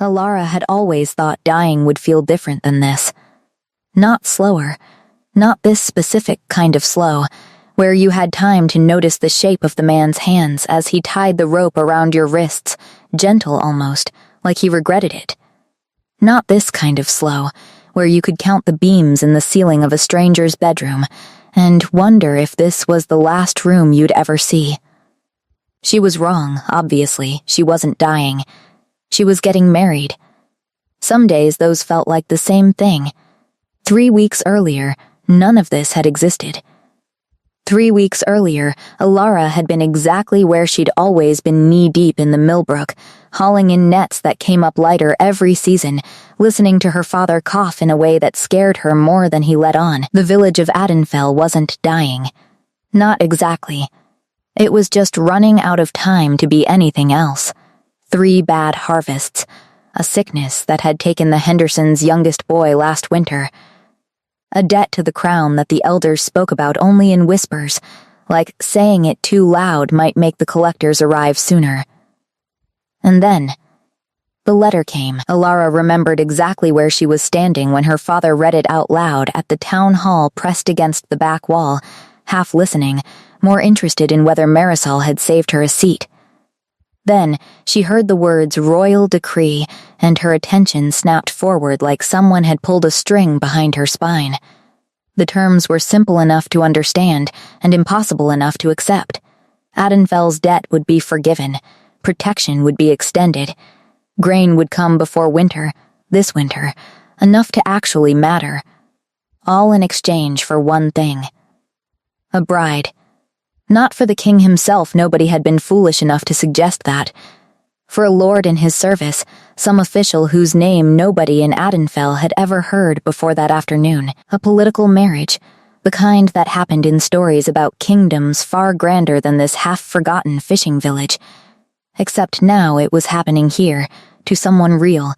Alara had always thought dying would feel different than this. Not slower, not this specific kind of slow, where you had time to notice the shape of the man's hands as he tied the rope around your wrists, gentle almost, like he regretted it. Not this kind of slow, where you could count the beams in the ceiling of a stranger's bedroom and wonder if this was the last room you'd ever see. She was wrong, obviously. She wasn't dying. She was getting married. Some days those felt like the same thing. 3 weeks earlier, none of this had existed. 3 weeks earlier, Alara had been exactly where she'd always been knee-deep in the Millbrook, hauling in nets that came up lighter every season, listening to her father cough in a way that scared her more than he let on. The village of Adenfell wasn't dying. Not exactly. It was just running out of time to be anything else. 3 bad harvests, a sickness that had taken the Hendersons' youngest boy last winter, a debt to the crown that the elders spoke about only in whispers, like saying it too loud might make the collectors arrive sooner. And then, the letter came. Alara remembered exactly where she was standing when her father read it out loud at the town hall pressed against the back wall, half listening, more interested in whether Marisol had saved her a seat. Then, she heard the words royal decree, and her attention snapped forward like someone had pulled a string behind her spine. The terms were simple enough to understand, and impossible enough to accept. Adenfell's debt would be forgiven, protection would be extended, grain would come before winter, this winter, enough to actually matter. All in exchange for one thing. A bride. Not for the king himself, nobody had been foolish enough to suggest that. For a lord in his service, some official whose name nobody in Adenfell had ever heard before that afternoon. A political marriage, the kind that happened in stories about kingdoms far grander than this half-forgotten fishing village. Except now it was happening here, to someone real,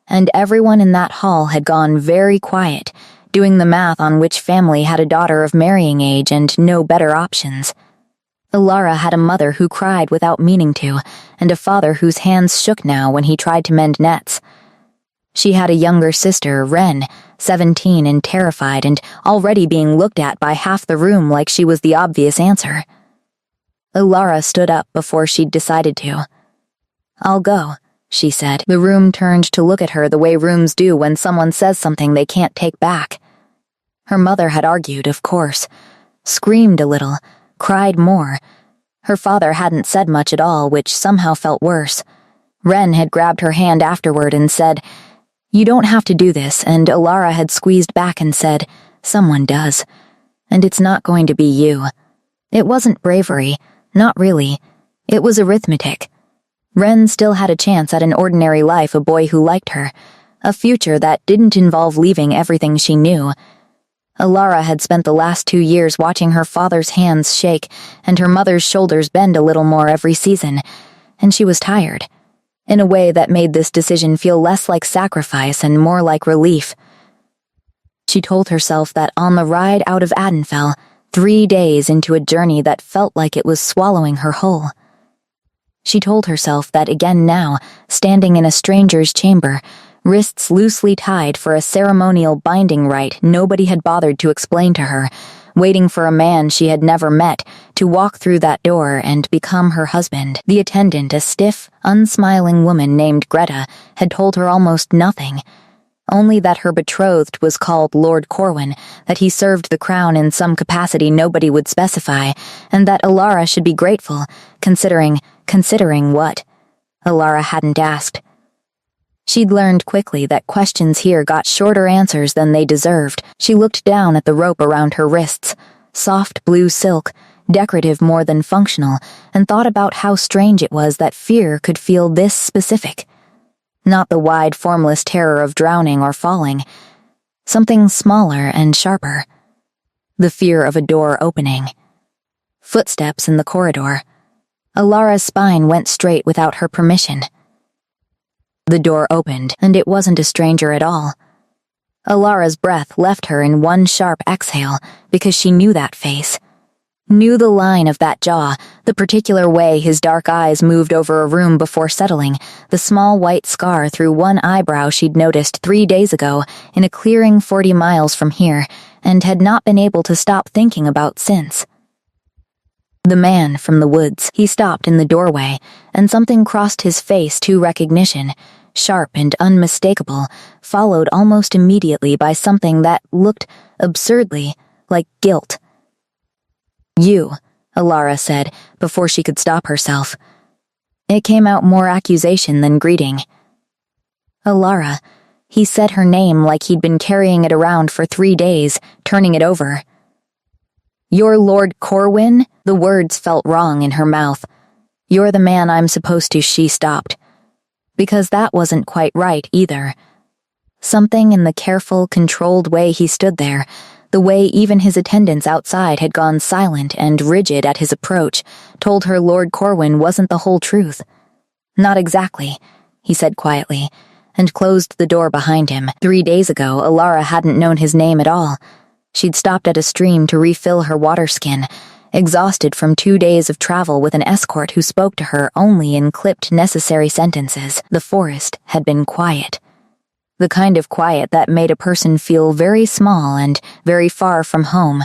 and everyone in that hall had gone very quiet, doing the math on which family had a daughter of marrying age and no better options. Alara had a mother who cried without meaning to, and a father whose hands shook now when he tried to mend nets. She had a younger sister, Wren, 17 and terrified and already being looked at by half the room like she was the obvious answer. Alara stood up before she'd decided to. "I'll go," she said. The room turned to look at her the way rooms do when someone says something they can't take back. Her mother had argued, of course, screamed a little, cried more. Her father hadn't said much at all, which somehow felt worse. Wren had grabbed her hand afterward and said, "You don't have to do this," and Alara had squeezed back and said, "Someone does. And it's not going to be you." It wasn't bravery, not really. It was arithmetic. Wren still had a chance at an ordinary life, a boy who liked her, a future that didn't involve leaving everything she knew. Alara had spent the last 2 years watching her father's hands shake and her mother's shoulders bend a little more every season, and she was tired, in a way that made this decision feel less like sacrifice and more like relief. She told herself that on the ride out of Adenfell, 3 days into a journey that felt like it was swallowing her whole. She told herself that again now, standing in a stranger's chamber, wrists loosely tied for a ceremonial binding rite nobody had bothered to explain to her, waiting for a man she had never met to walk through that door and become her husband. The attendant, a stiff, unsmiling woman named Greta, had told her almost nothing. Only that her betrothed was called Lord Corwin, that he served the crown in some capacity nobody would specify, and that Alara should be grateful, considering what? Alara hadn't asked. She'd learned quickly that questions here got shorter answers than they deserved. She looked down at the rope around her wrists, soft blue silk, decorative more than functional, and thought about how strange it was that fear could feel this specific. Not the wide, formless terror of drowning or falling. Something smaller and sharper. The fear of a door opening. Footsteps in the corridor. Alara's spine went straight without her permission. The door opened, and it wasn't a stranger at all. Alara's breath left her in one sharp exhale, because she knew that face. Knew the line of that jaw, the particular way his dark eyes moved over a room before settling, the small white scar through one eyebrow she'd noticed 3 days ago in a clearing 40 miles from here, and had not been able to stop thinking about since. The man from the woods. He stopped in the doorway, and something crossed his face to recognition, sharp and unmistakable, followed almost immediately by something that looked absurdly like guilt. "You," Alara said, before she could stop herself. It came out more accusation than greeting. Alara. He said her name like he'd been carrying it around for 3 days, turning it over. "You're Lord Corwin?" The words felt wrong in her mouth. "You're the man I'm supposed to," she stopped. Because that wasn't quite right either. Something in the careful, controlled way he stood there, the way even his attendants outside had gone silent and rigid at his approach, told her Lord Corwin wasn't the whole truth. "Not exactly," he said quietly, and closed the door behind him. 3 days ago, Alara hadn't known his name at all. She'd stopped at a stream to refill her water skin, exhausted from 2 days of travel with an escort who spoke to her only in clipped necessary sentences. The forest had been quiet. The kind of quiet that made a person feel very small and very far from home,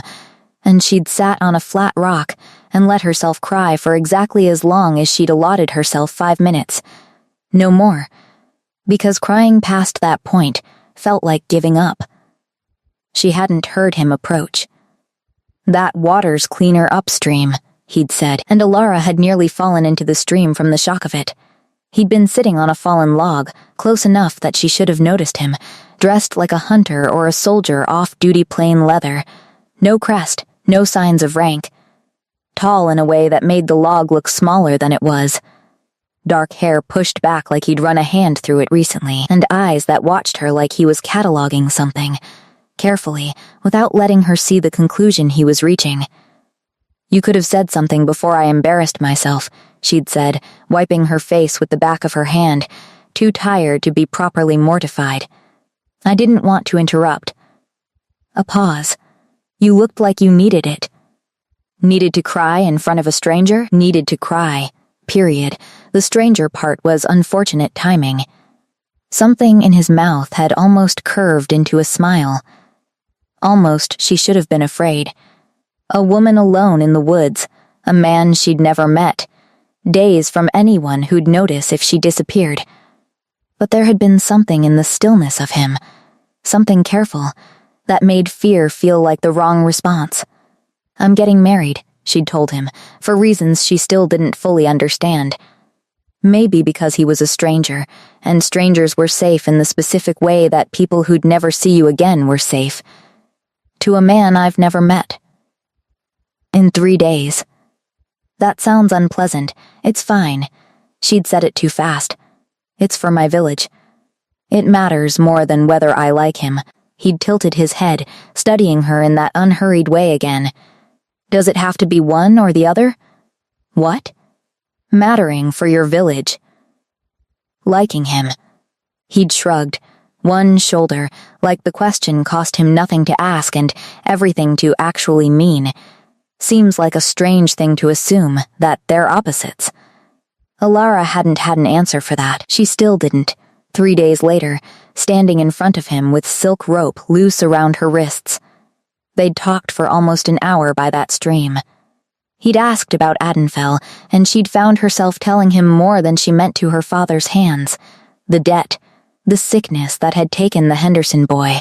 and she'd sat on a flat rock and let herself cry for exactly as long as she'd allotted herself 5 minutes. No more, because crying past that point felt like giving up. She hadn't heard him approach. "That water's cleaner upstream," he'd said, and Alara had nearly fallen into the stream from the shock of it. He'd been sitting on a fallen log, close enough that she should have noticed him, dressed like a hunter or a soldier off-duty plain leather. No crest, no signs of rank. Tall in a way that made the log look smaller than it was. Dark hair pushed back like he'd run a hand through it recently, and eyes that watched her like he was cataloging something, carefully, without letting her see the conclusion he was reaching. "You could have said something before I embarrassed myself," she'd said, wiping her face with the back of her hand, too tired to be properly mortified. "I didn't want to interrupt." A pause. "You looked like you needed it." Needed to cry in front of a stranger? Needed to cry. Period. The stranger part was unfortunate timing. Something in his mouth had almost curved into a smile. Almost she should have been afraid. A woman alone in the woods, a man she'd never met, days from anyone who'd notice if she disappeared. But there had been something in the stillness of him, something careful, that made fear feel like the wrong response. "I'm getting married," she'd told him, for reasons she still didn't fully understand. Maybe because he was a stranger, and strangers were safe in the specific way that people who'd never see you again were safe. "To a man I've never met." "In 3 days. That sounds unpleasant. It's fine." She'd said it too fast. "It's for my village. It matters more than whether I like him." He'd tilted his head, studying her in that unhurried way again. "Does it have to be one or the other?" "What?" "Mattering for your village." Liking him. He'd shrugged, one shoulder, like the question cost him nothing to ask and everything to actually mean. Seems like a strange thing to assume, that they're opposites. Alara hadn't had an answer for that. She still didn't. 3 days later, standing in front of him with silk rope loose around her wrists. They'd talked for almost an hour by that stream. He'd asked about Adenfell, and she'd found herself telling him more than she meant to her father's hands. The debt, the sickness that had taken the Henderson boy,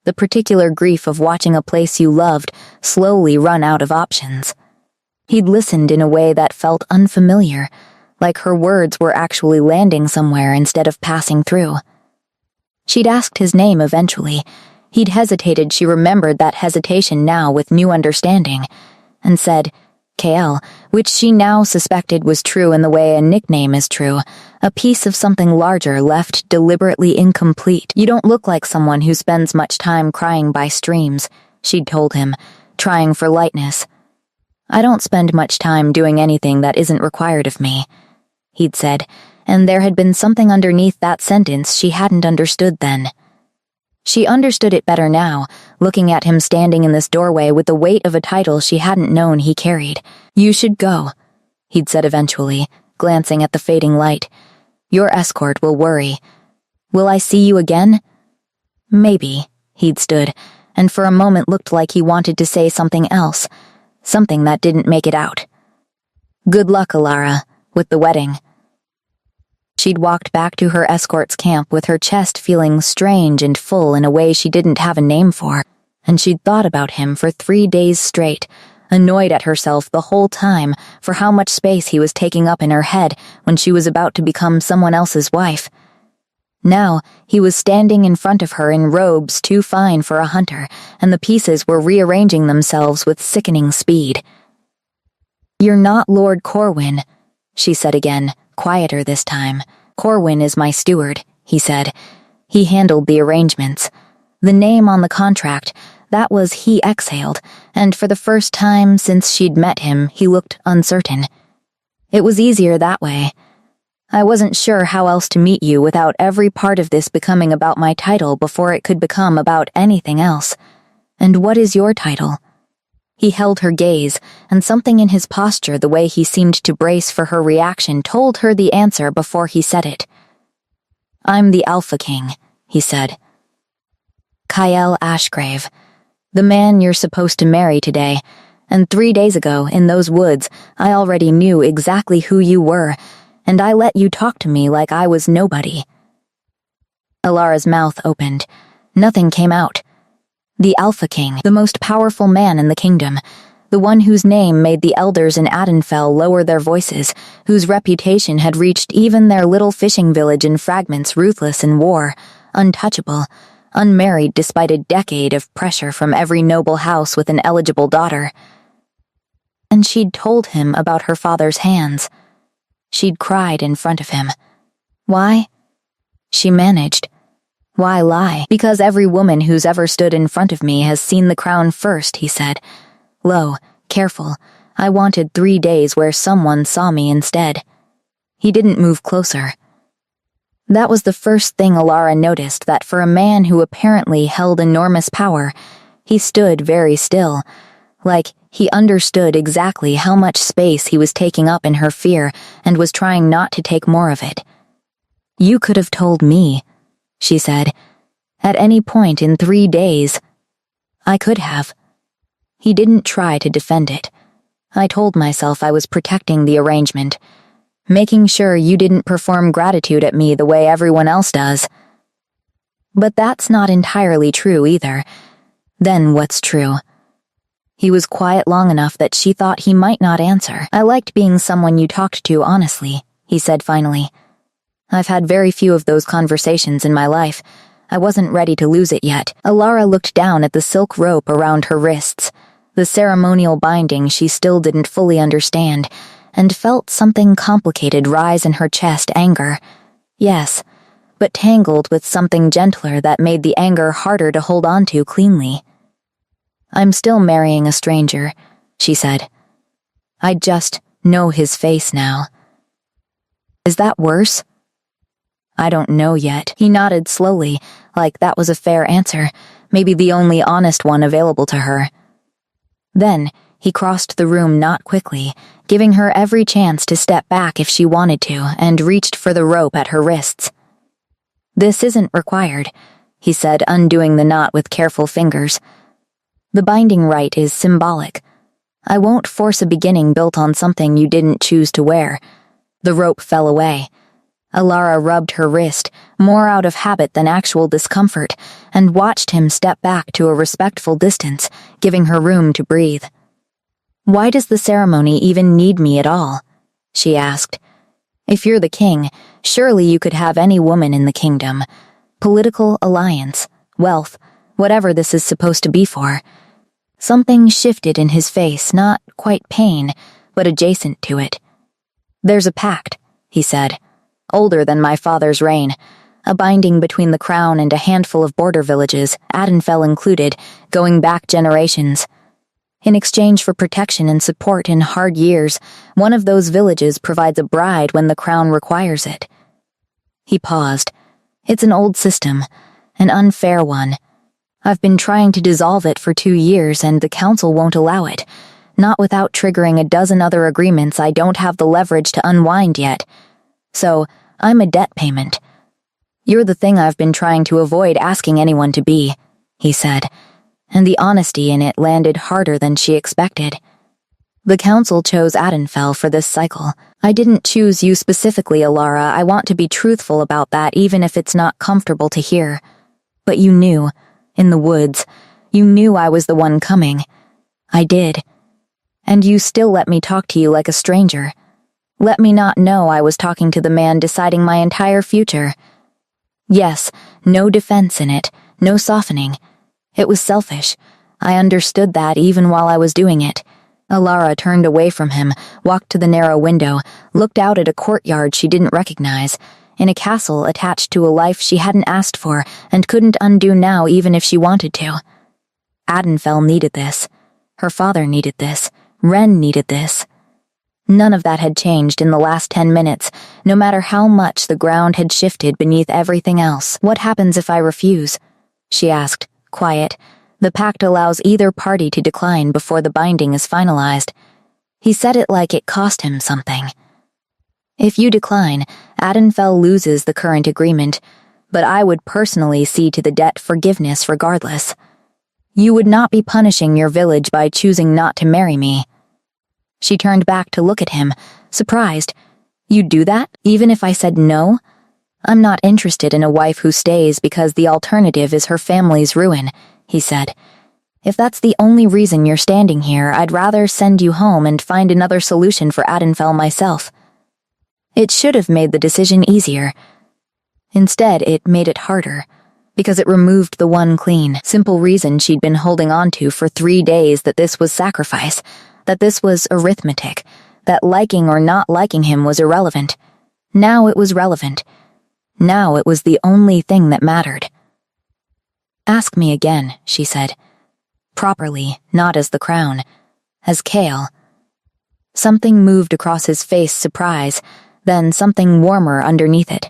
the particular grief of watching a place you loved slowly run out of options. He'd listened in a way that felt unfamiliar, like her words were actually landing somewhere instead of passing through. She'd asked his name eventually. He'd hesitated. She remembered that hesitation now with new understanding, and said, KL, which she now suspected was true in the way a nickname is true, a piece of something larger left deliberately incomplete. "You don't look like someone who spends much time crying by streams," she'd told him, trying for lightness. "I don't spend much time doing anything that isn't required of me," he'd said, and there had been something underneath that sentence she hadn't understood then. She understood it better now, looking at him standing in this doorway with the weight of a title she hadn't known he carried. "You should go," he'd said eventually, glancing at the fading light. "Your escort will worry. Will I see you again?" "Maybe," he'd stood, and for a moment looked like he wanted to say something else, something that didn't make it out. "Good luck, Alara, with the wedding." She'd walked back to her escort's camp with her chest feeling strange and full in a way she didn't have a name for, and she'd thought about him for 3 days straight, annoyed at herself the whole time for how much space he was taking up in her head when she was about to become someone else's wife. Now, he was standing in front of her in robes too fine for a hunter, and the pieces were rearranging themselves with sickening speed. "You're not Lord Corwin," she said again, quieter this time. "Corwin is my steward," he said. He handled the arrangements. The name on the contract, that was he exhaled, and for the first time since she'd met him, he looked uncertain. It was easier that way. "I wasn't sure how else to meet you without every part of this becoming about my title before it could become about anything else. And what is your title?" He held her gaze, and something in his posture, the way he seemed to brace for her reaction, told her the answer before he said it. "I'm the Alpha King," he said. "Kyle Ashgrave, the man you're supposed to marry today, and 3 days ago, in those woods, I already knew exactly who you were, and I let you talk to me like I was nobody." Alara's mouth opened. Nothing came out. The Alpha King, the most powerful man in the kingdom, the one whose name made the elders in Adenfell lower their voices, whose reputation had reached even their little fishing village in fragments, ruthless in war, untouchable, unmarried despite a decade of pressure from every noble house with an eligible daughter. And she'd told him about her father's hands. She'd cried in front of him. Why? She managed. Why lie? "Because every woman who's ever stood in front of me has seen the crown first," he said. "Low, careful. I wanted 3 days where someone saw me instead." He didn't move closer. That was the first thing Alara noticed, that for a man who apparently held enormous power, he stood very still, like he understood exactly how much space he was taking up in her fear and was trying not to take more of it. "You could have told me," she said. "At any point in 3 days." "I could have." He didn't try to defend it. "I told myself I was protecting the arrangement, making sure you didn't perform gratitude at me the way everyone else does." "But that's not entirely true either." "Then what's true?" He was quiet long enough that she thought he might not answer. "I liked being someone you talked to honestly," he said finally. "I've had very few of those conversations in my life. I wasn't ready to lose it yet." Alara looked down at the silk rope around her wrists, the ceremonial binding she still didn't fully understand, and felt something complicated rise in her chest. Anger. Yes, but tangled with something gentler that made the anger harder to hold on to cleanly. "I'm still marrying a stranger," she said. "I just know his face now." "Is that worse?" "I don't know yet." He nodded slowly, like that was a fair answer, maybe the only honest one available to her. Then, he crossed the room not quickly, giving her every chance to step back if she wanted to, and reached for the rope at her wrists. "This isn't required," he said, undoing the knot with careful fingers. "The binding rite is symbolic. I won't force a beginning built on something you didn't choose to wear." The rope fell away. Alara rubbed her wrist, more out of habit than actual discomfort, and watched him step back to a respectful distance, giving her room to breathe. "Why does the ceremony even need me at all?" she asked. "If you're the king, surely you could have any woman in the kingdom. Political alliance, wealth, whatever this is supposed to be for." Something shifted in his face, not quite pain, but adjacent to it. "There's a pact," he said. "Older than my father's reign. A binding between the crown and a handful of border villages, Adenfell included, going back generations. In exchange for protection and support in hard years, one of those villages provides a bride when the crown requires it." He paused. "It's an old system, an unfair one. I've been trying to dissolve it for 2 years and the council won't allow it. Not without triggering a dozen other agreements I don't have the leverage to unwind yet. So, I'm a debt payment. You're the thing I've been trying to avoid asking anyone to be, he said, and the honesty in it landed harder than she expected. The council chose Adenfell for this cycle. I didn't choose you specifically, Alara. I want to be truthful about that even if it's not comfortable to hear. But you knew, in the woods, you knew I was the one coming. I did. And you still let me talk to you like a stranger. Let me not know I was talking to the man deciding my entire future. Yes, no defense in it, no softening. It was selfish. I understood that even while I was doing it. Alara turned away from him, walked to the narrow window, looked out at a courtyard she didn't recognize, in a castle attached to a life she hadn't asked for and couldn't undo now even if she wanted to. Adenfell needed this. Her father needed this. Ren needed this. None of that had changed in the last 10 minutes, no matter how much the ground had shifted beneath everything else. What happens if I refuse? She asked, quiet. The pact allows either party to decline before the binding is finalized. He said it like it cost him something. If you decline, Adenfell loses the current agreement, but I would personally see to the debt forgiveness regardless. You would not be punishing your village by choosing not to marry me. She turned back to look at him, surprised. You'd do that, even if I said no? I'm not interested in a wife who stays because the alternative is her family's ruin, he said. If that's the only reason you're standing here, I'd rather send you home and find another solution for Adenfell myself. It should have made the decision easier. Instead, it made it harder, because it removed the one clean, simple reason she'd been holding on to for 3 days that this was sacrifice, that this was arithmetic, that liking or not liking him was irrelevant. Now it was relevant. Now it was the only thing that mattered. Ask me again, she said. Properly, not as the crown. As Kale. Something moved across his face, surprise, then something warmer underneath it.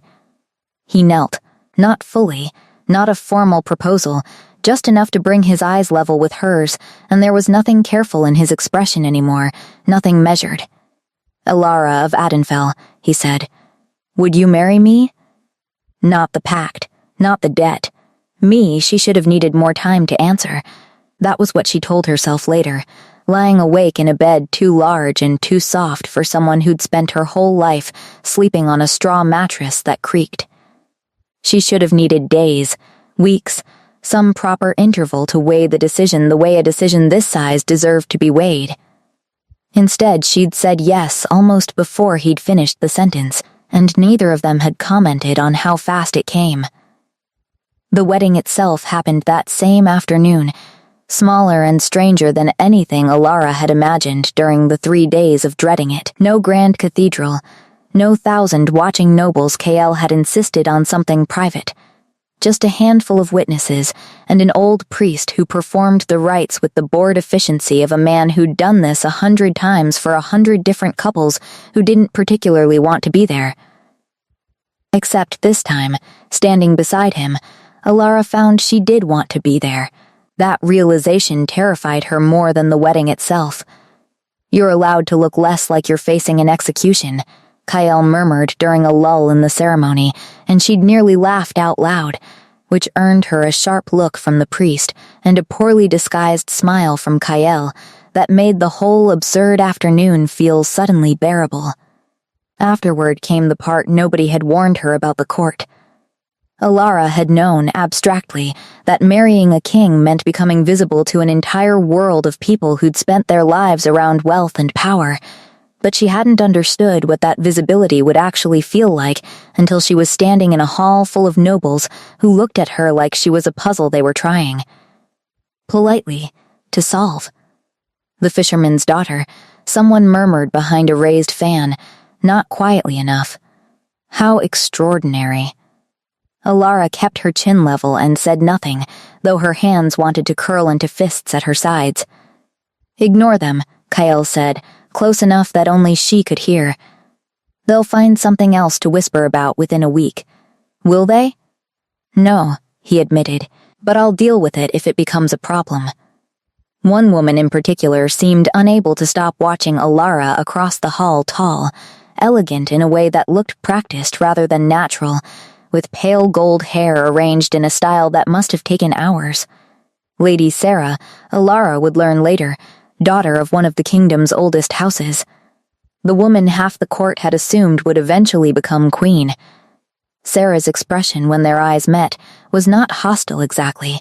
He knelt, not fully, not a formal proposal, just enough to bring his eyes level with hers, and there was nothing careful in his expression anymore, nothing measured. Alara of Adenfell, he said. Would you marry me? Not the pact, not the debt. Me, she should have needed more time to answer. That was what she told herself later, lying awake in a bed too large and too soft for someone who'd spent her whole life sleeping on a straw mattress that creaked. She should have needed days, weeks, some proper interval to weigh the decision the way a decision this size deserved to be weighed. Instead, she'd said yes almost before he'd finished the sentence, and neither of them had commented on how fast it came. The wedding itself happened that same afternoon, smaller and stranger than anything Alara had imagined during the 3 days of dreading it. No grand cathedral, no 1,000 watching nobles. KL had insisted on something private. Just a handful of witnesses and an old priest who performed the rites with the bored efficiency of a man who'd done this 100 times for 100 different couples who didn't particularly want to be there. Except this time, standing beside him, Alara found she did want to be there. That realization terrified her more than the wedding itself. You're allowed to look less like you're facing an execution, Kyle murmured during a lull in the ceremony, and she'd nearly laughed out loud, which earned her a sharp look from the priest and a poorly disguised smile from Kyle that made the whole absurd afternoon feel suddenly bearable. Afterward came the part nobody had warned her about the court. Alara had known, abstractly, that marrying a king meant becoming visible to an entire world of people who'd spent their lives around wealth and power, but she hadn't understood what that visibility would actually feel like until she was standing in a hall full of nobles who looked at her like she was a puzzle they were trying. Politely, to solve. The fisherman's daughter, someone murmured behind a raised fan, not quietly enough. How extraordinary. Alara kept her chin level and said nothing, though her hands wanted to curl into fists at her sides. Ignore them, Kyle said, close enough that only she could hear. They'll find something else to whisper about within a week. Will they? No, he admitted, but I'll deal with it if it becomes a problem. One woman in particular seemed unable to stop watching Alara across the hall tall, elegant in a way that looked practiced rather than natural, with pale gold hair arranged in a style that must have taken hours. Lady Sarah, Alara would learn later, daughter of one of the kingdom's oldest houses. The woman half the court had assumed would eventually become queen. Sarah's expression when their eyes met was not hostile exactly.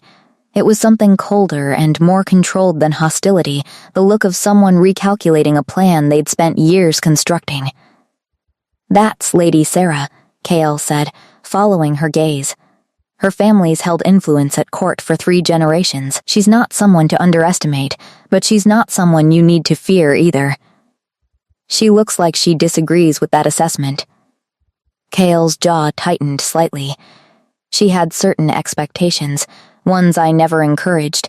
It was something colder and more controlled than hostility, the look of someone recalculating a plan they'd spent years constructing. "That's Lady Sarah," Kael said, following her gaze. Her family's held influence at court for 3 generations. She's not someone to underestimate, but she's not someone you need to fear either. She looks like she disagrees with that assessment. Kael's jaw tightened slightly. She had certain expectations, ones I never encouraged,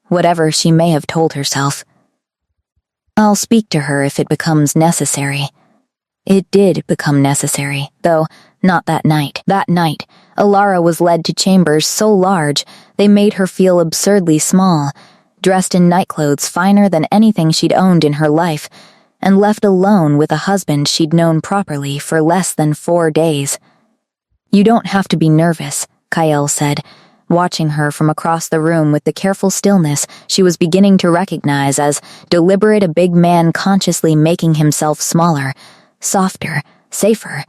whatever she may have told herself. I'll speak to her if it becomes necessary. It did become necessary, though not that night. That night, Alara was led to chambers so large they made her feel absurdly small, dressed in nightclothes finer than anything she'd owned in her life, and left alone with a husband she'd known properly for less than 4 days. "You don't have to be nervous," Kael said, watching her from across the room with the careful stillness she was beginning to recognize as deliberate, a big man consciously making himself smaller, softer, safer.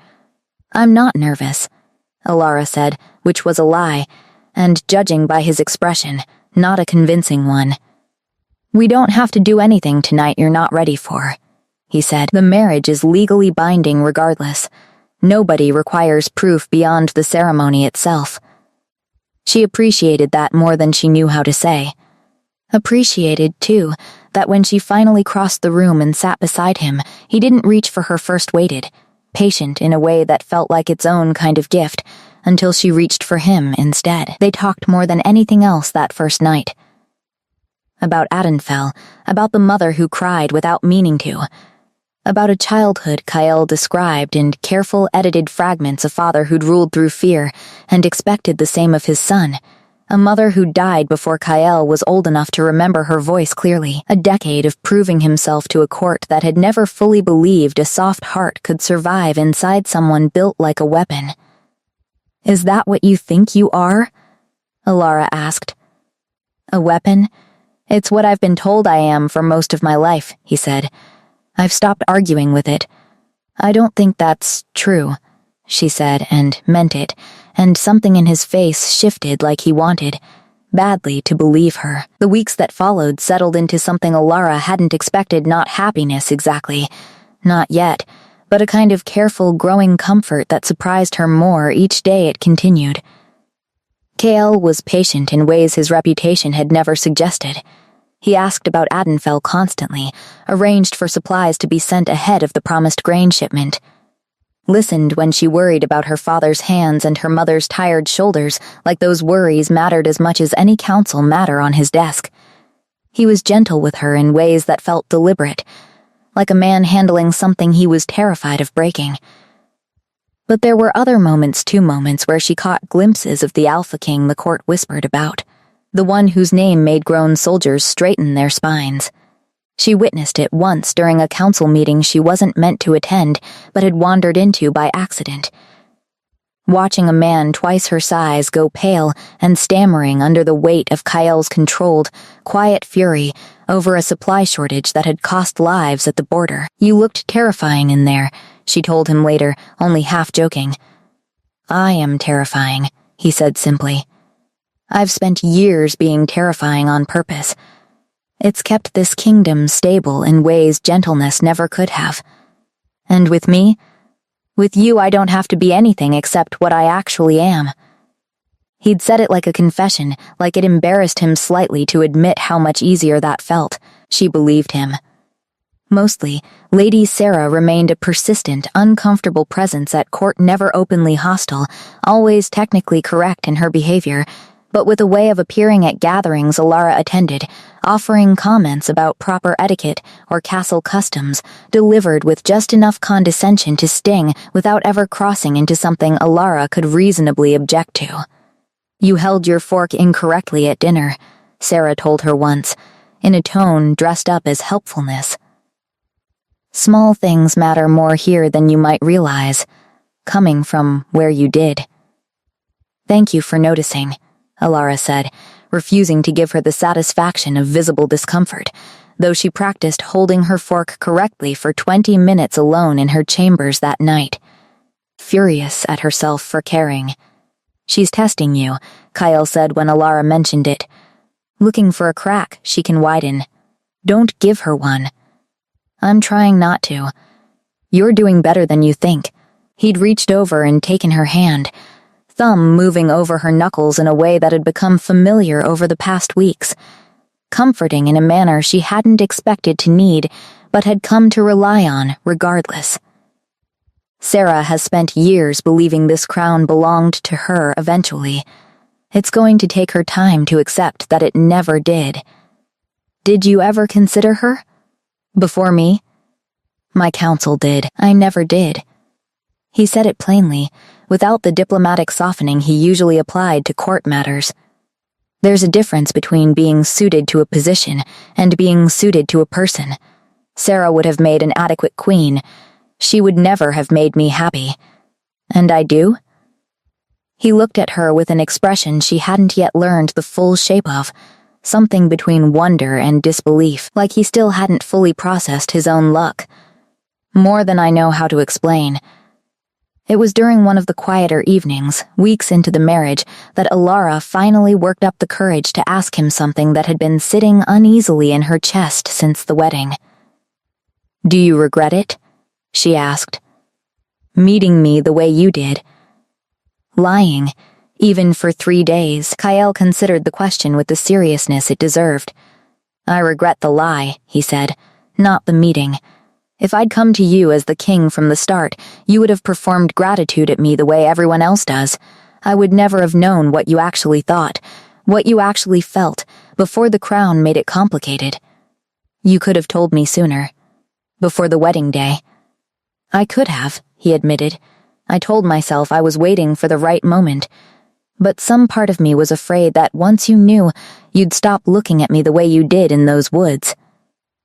"I'm not nervous," Alara said, which was a lie, and judging by his expression, not a convincing one. "We don't have to do anything tonight you're not ready for," he said. "The marriage is legally binding regardless. Nobody requires proof beyond the ceremony itself." She appreciated that more than she knew how to say. Appreciated, too, that when she finally crossed the room and sat beside him, he didn't reach for her first waited, patient in a way that felt like its own kind of gift, until she reached for him instead. They talked more than anything else that first night. About Adenfell, about the mother who cried without meaning to, about a childhood Kael described in careful edited fragments, a father who'd ruled through fear and expected the same of his son, a mother who died before Kael was old enough to remember her voice clearly, a decade of proving himself to a court that had never fully believed a soft heart could survive inside someone built like a weapon. "Is that what you think you are?" Alara asked. "A weapon? It's what I've been told I am for most of my life," he said. "I've stopped arguing with it." "I don't think that's true," she said, and meant it, and something in his face shifted like he wanted, badly, to believe her. The weeks that followed settled into something Alara hadn't expected, not happiness exactly, not yet, but a kind of careful, growing comfort that surprised her more each day it continued. Kael was patient in ways his reputation had never suggested. He asked about Adenfell constantly, arranged for supplies to be sent ahead of the promised grain shipment. Listened when she worried about her father's hands and her mother's tired shoulders, like those worries mattered as much as any counsel matter on his desk. He was gentle with her in ways that felt deliberate, like a man handling something he was terrified of breaking. But there were other moments where she caught glimpses of the Alpha King the court whispered about, the one whose name made grown soldiers straighten their spines. She witnessed it once during a council meeting she wasn't meant to attend, but had wandered into by accident. Watching a man twice her size go pale and stammering under the weight of Kael's controlled, quiet fury over a supply shortage that had cost lives at the border. "You looked terrifying in there," she told him later, only half joking. "I am terrifying," he said simply. "I've spent years being terrifying on purpose. It's kept this kingdom stable in ways gentleness never could have. And with me, with you I don't have to be anything except what I actually am." He'd said it like a confession, like it embarrassed him slightly to admit how much easier that felt. She believed him. Mostly, Lady Sarah remained a persistent, uncomfortable presence at court, never openly hostile, always technically correct in her behavior, but with a way of appearing at gatherings Alara attended, offering comments about proper etiquette or castle customs, delivered with just enough condescension to sting without ever crossing into something Alara could reasonably object to. You held your fork incorrectly at dinner, Sarah told her once, in a tone dressed up as helpfulness. Small things matter more here than you might realize, coming from where you did. Thank you for noticing, Alara said, refusing to give her the satisfaction of visible discomfort, though she practiced holding her fork correctly for 20 minutes alone in her chambers that night. Furious at herself for caring. She's testing you, Kyle said when Alara mentioned it. Looking for a crack she can widen. Don't give her one. I'm trying not to. You're doing better than you think. He'd reached over and taken her hand, thumb moving over her knuckles in a way that had become familiar over the past weeks, comforting in a manner she hadn't expected to need, but had come to rely on regardless. Sarah has spent years believing this crown belonged to her eventually. It's going to take her time to accept that it never did. Did you ever consider her? Before me? My counsel did. I never did. He said it plainly, without the diplomatic softening he usually applied to court matters. There's a difference between being suited to a position and being suited to a person. Sarah would have made an adequate queen. She would never have made me happy. And I do? He looked at her with an expression she hadn't yet learned the full shape of, something between wonder and disbelief, like he still hadn't fully processed his own luck. More than I know how to explain. It was during one of the quieter evenings, weeks into the marriage, that Alara finally worked up the courage to ask him something that had been sitting uneasily in her chest since the wedding. Do you regret it? She asked. Meeting me the way you did. Lying, even for 3 days. Kyle considered the question with the seriousness it deserved. I regret the lie, he said, not the meeting. If I'd come to you as the king from the start, you would have performed gratitude at me the way everyone else does. I would never have known what you actually thought, what you actually felt, before the crown made it complicated. You could have told me sooner. Before the wedding day. I could have, he admitted. I told myself I was waiting for the right moment. But some part of me was afraid that once you knew, you'd stop looking at me the way you did in those woods.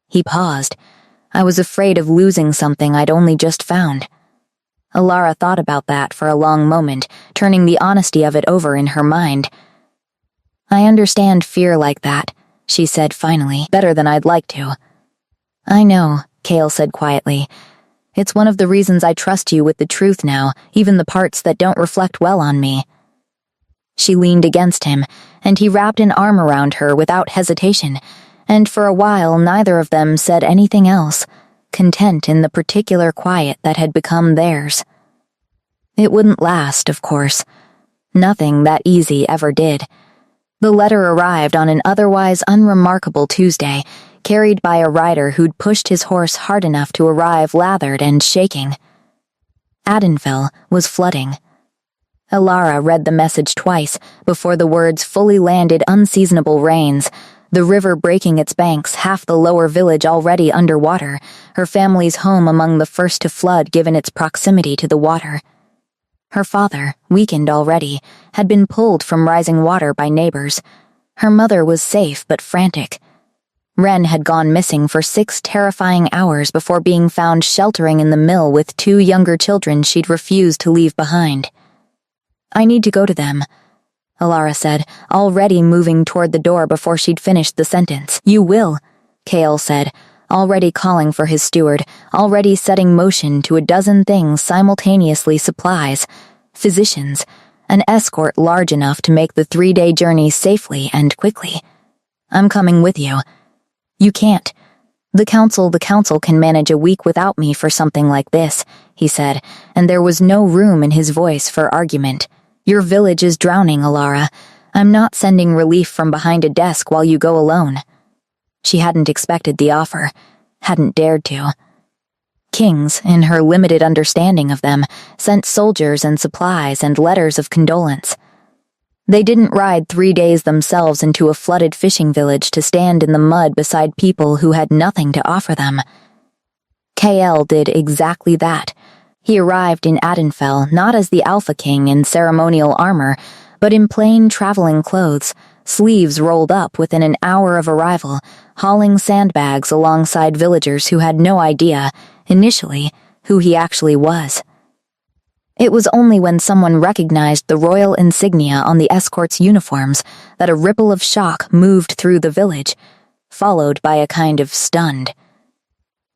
He paused. I was afraid of losing something I'd only just found. Alara thought about that for a long moment, turning the honesty of it over in her mind. I understand fear like that, she said finally, better than I'd like to. I know, Kale said quietly. It's one of the reasons I trust you with the truth now, even the parts that don't reflect well on me. She leaned against him, and he wrapped an arm around her without hesitation, and for a while neither of them said anything else, content in the particular quiet that had become theirs. It wouldn't last, of course. Nothing that easy ever did. The letter arrived on an otherwise unremarkable Tuesday, carried by a rider who'd pushed his horse hard enough to arrive lathered and shaking. Adenfell was flooding. Alara read the message twice before the words fully landed. Unseasonable rains, the river breaking its banks, half the lower village already underwater, her family's home among the first to flood given its proximity to the water. Her father, weakened already, had been pulled from rising water by neighbors. Her mother was safe but frantic. Wren had gone missing for 6 terrifying hours before being found sheltering in the mill with 2 younger children she'd refused to leave behind. I need to go to them, Alara said, already moving toward the door before she'd finished the sentence. You will, Kale said, already calling for his steward, already setting motion to a dozen things simultaneously: supplies, physicians, an escort large enough to make the 3-day journey safely and quickly. I'm coming with you. You can't. The council can manage a week without me for something like this, he said, and there was no room in his voice for argument. Your village is drowning, Alara. I'm not sending relief from behind a desk while you go alone. She hadn't expected the offer, hadn't dared to. Kings, in her limited understanding of them, sent soldiers and supplies and letters of condolence. They didn't ride 3 days themselves into a flooded fishing village to stand in the mud beside people who had nothing to offer them. KL did exactly that. He arrived in Adenfell not as the Alpha King in ceremonial armor, but in plain traveling clothes, sleeves rolled up within an hour of arrival, hauling sandbags alongside villagers who had no idea, initially, who he actually was. It was only when someone recognized the royal insignia on the escort's uniforms that a ripple of shock moved through the village, followed by a kind of stunned,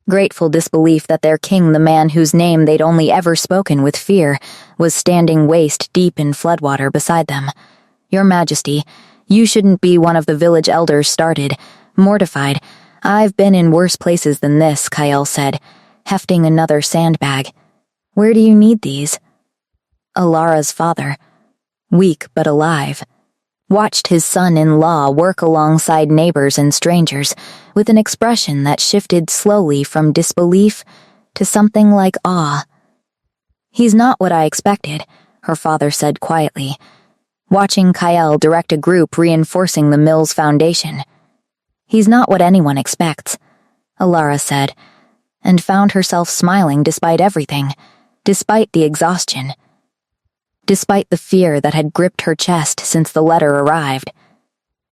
grateful disbelief that their king, the man whose name they'd only ever spoken with fear, was standing waist-deep in floodwater beside them. "Your Majesty, you shouldn't be," one of the village elders started, mortified. "I've been in worse places than this," Kyle said, hefting another sandbag. "Where do you need these?" Alara's father, weak but alive, watched his son-in-law work alongside neighbors and strangers with an expression that shifted slowly from disbelief to something like awe. "He's not what I expected," her father said quietly, watching Kyle direct a group reinforcing the mill's foundation. "He's not what anyone expects," Alara said, and found herself smiling despite everything, despite the exhaustion, despite the fear that had gripped her chest since the letter arrived.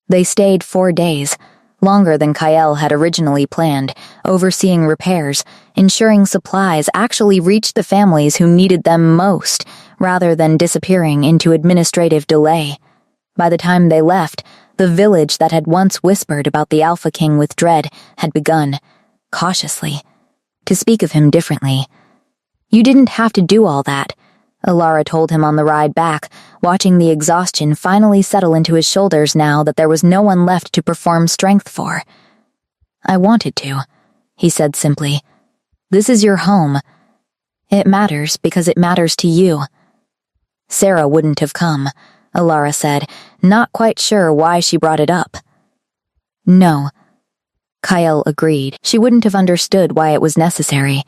They stayed 4 days, longer than Kyle had originally planned, overseeing repairs, ensuring supplies actually reached the families who needed them most, rather than disappearing into administrative delay. By the time they left, the village that had once whispered about the Alpha King with dread had begun, cautiously, to speak of him differently. "You didn't have to do all that," Alara told him on the ride back, watching the exhaustion finally settle into his shoulders now that there was no one left to perform strength for. "I wanted to," he said simply. "This is your home. It matters because it matters to you." "Sarah wouldn't have come," Alara said, not quite sure why she brought it up. "No," Kyle agreed. She wouldn't have understood why it was necessary.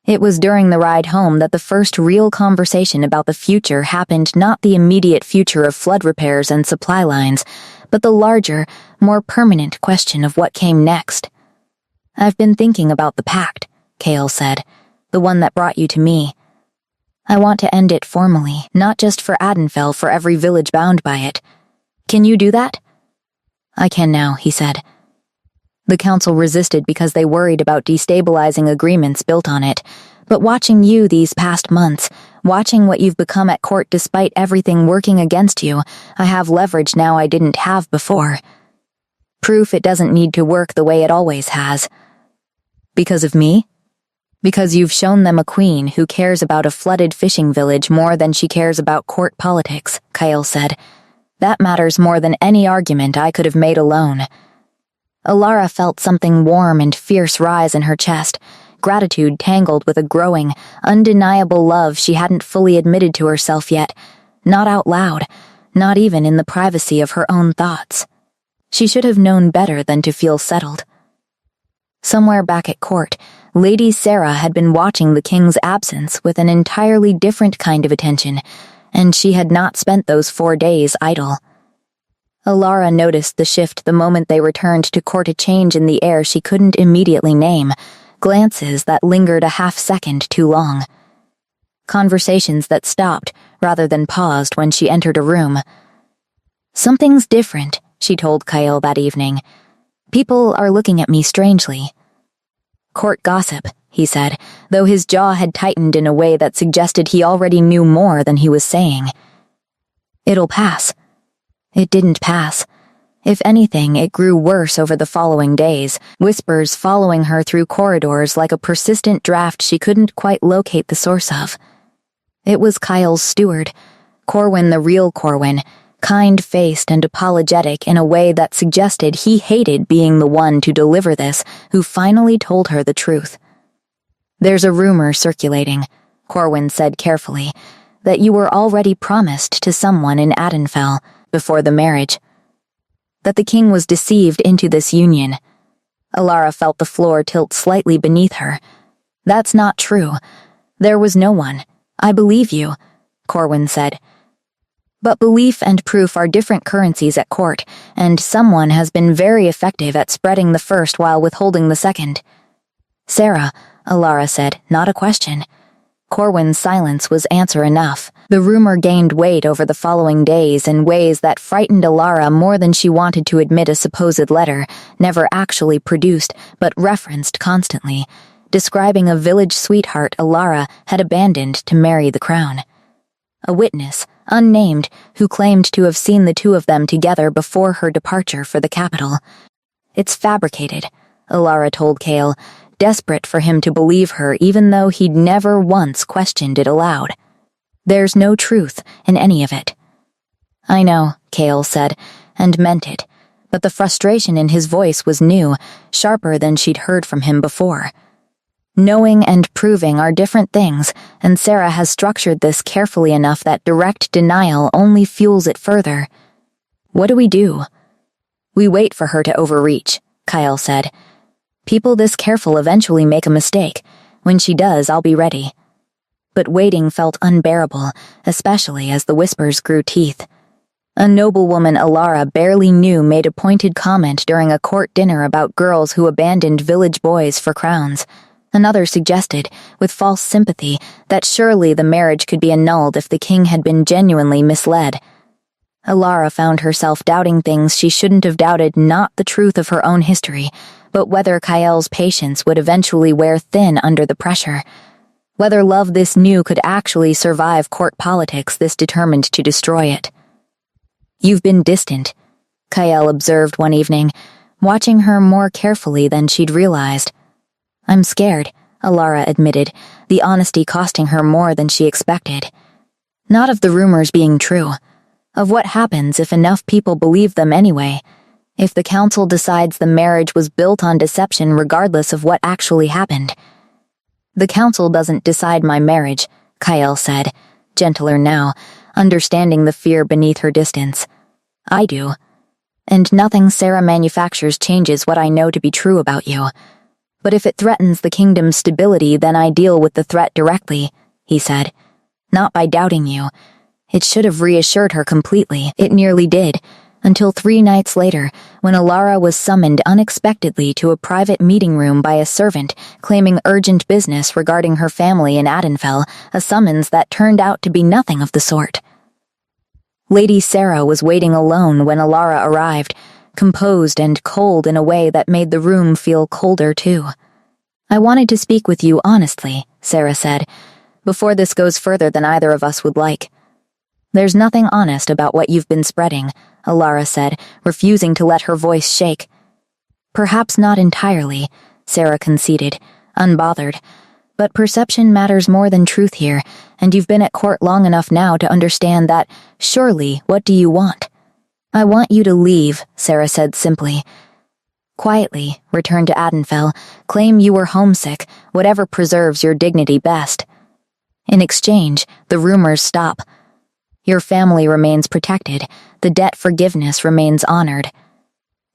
It was during the ride home that the first real conversation about the future happened, not the immediate future of flood repairs and supply lines, but the larger, more permanent question of what came next. "I've been thinking about the pact," Kale said, "the one that brought you to me. I want to end it formally, not just for Adenfell, for every village bound by it. Can you do that?" "I can now," he said. The council resisted because they worried about destabilizing agreements built on it, but watching you these past months, watching what you've become at court despite everything working against you, I have leverage now I didn't have before. Proof it doesn't need to work the way it always has. Because of me? Because you've shown them a queen who cares about a flooded fishing village more than she cares about court politics," Kyle said. "That matters more than any argument I could have made alone." Alara felt something warm and fierce rise in her chest, gratitude tangled with a growing, undeniable love she hadn't fully admitted to herself yet, not out loud, not even in the privacy of her own thoughts. She should have known better than to feel settled. Somewhere back at court, Lady Sarah had been watching the king's absence with an entirely different kind of attention, and she had not spent those 4 days idle. Alara noticed the shift the moment they returned to court, a change in the air she couldn't immediately name, glances that lingered a half-second too long. Conversations that stopped, rather than paused when she entered a room. "Something's different," she told Kyle that evening. "People are looking at me strangely." "Court gossip," he said, though his jaw had tightened in a way that suggested he already knew more than he was saying. "It'll pass." It didn't pass. If anything, it grew worse over the following days, whispers following her through corridors like a persistent draft she couldn't quite locate the source of. It was Kyle's steward, Corwin, the real Corwin, kind-faced and apologetic in a way that suggested he hated being the one to deliver this, who finally told her the truth. "There's a rumor circulating," Corwin said carefully, "that you were already promised to someone in Adenfell before the marriage. That the king was deceived into this union." Alara felt the floor tilt slightly beneath her. "That's not true. There was no one. I believe you," Corwin said. "But belief and proof are different currencies at court, and someone has been very effective at spreading the first while withholding the second." "Sarah," Alara said, not a question. Corwin's silence was answer enough. The rumor gained weight over the following days in ways that frightened Alara more than she wanted to admit a supposed letter, never actually produced, but referenced constantly, describing a village sweetheart Alara had abandoned to marry the crown. A witness, unnamed, who claimed to have seen the two of them together before her departure for the capital. "It's fabricated," Alara told Kale, desperate for him to believe her even though he'd never once questioned it aloud. "There's no truth in any of it." "I know," Kale said, and meant it, but the frustration in his voice was new, sharper than she'd heard from him before. Knowing and proving are different things, and Sarah has structured this carefully enough that direct denial only fuels it further. "What do we do?" "We wait for her to overreach," Kyle said. "People this careful eventually make a mistake. When she does, I'll be ready." But waiting felt unbearable, especially as the whispers grew teeth. A noblewoman Alara barely knew made a pointed comment during a court dinner about girls who abandoned village boys for crowns. Another suggested, with false sympathy, that surely the marriage could be annulled if the king had been genuinely misled. Alara found herself doubting things she shouldn't have doubted, not the truth of her own history, but whether Kyle's patience would eventually wear thin under the pressure. Whether love this new could actually survive court politics this determined to destroy it. "You've been distant," Kyle observed one evening, watching her more carefully than she'd realized. "I'm scared," Alara admitted, the honesty costing her more than she expected. Not of the rumors being true. Of what happens if enough people believe them anyway. If the council decides the marriage was built on deception regardless of what actually happened. "The council doesn't decide my marriage," Kyle said, gentler now, understanding the fear beneath her distance. "I do. And nothing Sarah manufactures changes what I know to be true about you. But if it threatens the kingdom's stability, then I deal with the threat directly," he said. "Not by doubting you." It should have reassured her completely. It nearly did, until 3 nights later, when Alara was summoned unexpectedly to a private meeting room by a servant claiming urgent business regarding her family in Adenfell, a summons that turned out to be nothing of the sort. Lady Sarah was waiting alone when Alara arrived, composed and cold in a way that made the room feel colder too. "I wanted to speak with you honestly," Sarah said, "before this goes further than either of us would like." "There's nothing honest about what you've been spreading," Alara said, refusing to let her voice shake. "Perhaps not entirely," Sarah conceded, unbothered. "But perception matters more than truth here, and you've been at court long enough now to understand that, surely, what do you want?" "I want you to leave," Sarah said simply. "Quietly, return to Adenfell, claim you were homesick, whatever preserves your dignity best. In exchange, the rumors stop. Your family remains protected, the debt forgiveness remains honored.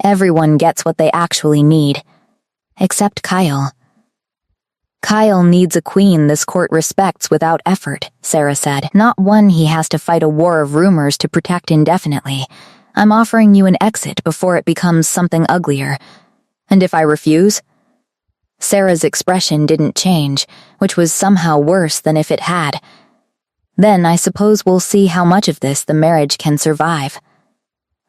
Everyone gets what they actually need. Except Kyle." "Kyle needs a queen this court respects without effort," Sarah said, "not one he has to fight a war of rumors to protect indefinitely. I'm offering you an exit before it becomes something uglier. And if I refuse?" Sarah's expression didn't change, which was somehow worse than if it had. "Then I suppose we'll see how much of this the marriage can survive."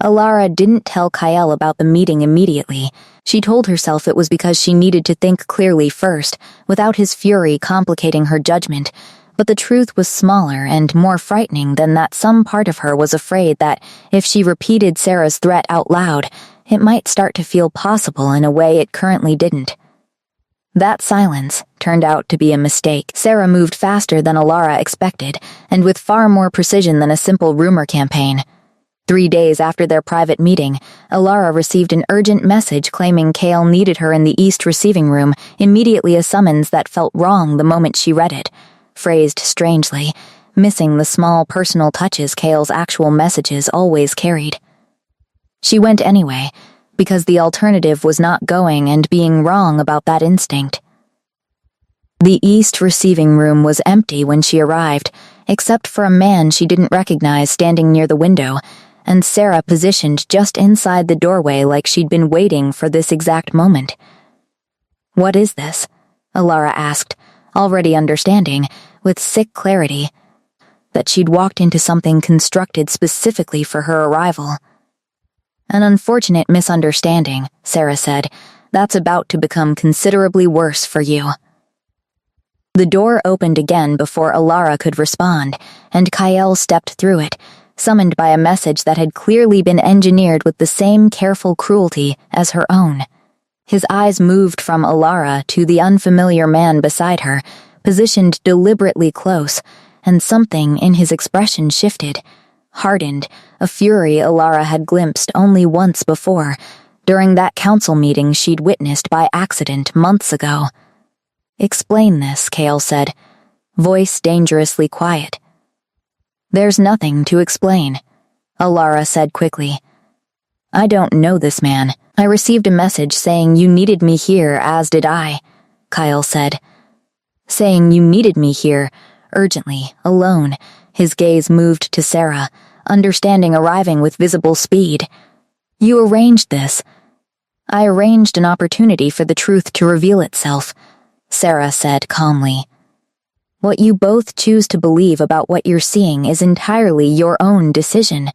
Alara didn't tell Kyle about the meeting immediately. She told herself it was because she needed to think clearly first, without his fury complicating her judgment. But the truth was smaller and more frightening than that some part of her was afraid that if she repeated Sarah's threat out loud, it might start to feel possible in a way it currently didn't. That silence turned out to be a mistake. Sarah moved faster than Alara expected, and with far more precision than a simple rumor campaign. 3 days after their private meeting, Alara received an urgent message claiming Kale needed her in the East receiving room, immediately a summons that felt wrong the moment she read it. Phrased strangely, missing the small personal touches Kale's actual messages always carried. She went anyway, because the alternative was not going and being wrong about that instinct. The East receiving room was empty when she arrived, except for a man she didn't recognize standing near the window, and Sarah positioned just inside the doorway like she'd been waiting for this exact moment. "What is this?" Alara asked, already understanding, with sick clarity, that she'd walked into something constructed specifically for her arrival. An unfortunate misunderstanding, Sarah said. That's about to become considerably worse for you. The door opened again before Alara could respond, and Kyle stepped through it, summoned by a message that had clearly been engineered with the same careful cruelty as her own. His eyes moved from Alara to the unfamiliar man beside her, positioned deliberately close, and something in his expression shifted, hardened, a fury Alara had glimpsed only once before, during that council meeting she'd witnessed by accident months ago. Explain this, Kale said, voice dangerously quiet. There's nothing to explain, Alara said quickly. I don't know this man. I received a message saying you needed me here, as did I, Kyle said. Saying you needed me here, urgently, alone. His gaze moved to Sarah, understanding arriving with visible speed. You arranged this. I arranged an opportunity for the truth to reveal itself, Sarah said calmly. What you both choose to believe about what you're seeing is entirely your own decision.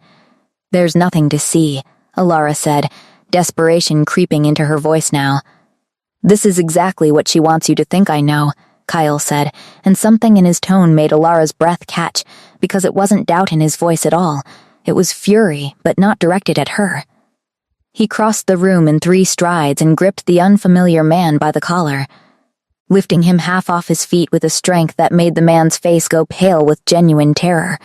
There's nothing to see, Alara said, desperation creeping into her voice now. This is exactly what she wants you to think I know, Kyle said, and something in his tone made Alara's breath catch, because it wasn't doubt in his voice at all. It was fury, but not directed at her. He crossed the room in 3 strides and gripped the unfamiliar man by the collar, lifting him half off his feet with a strength that made the man's face go pale with genuine terror.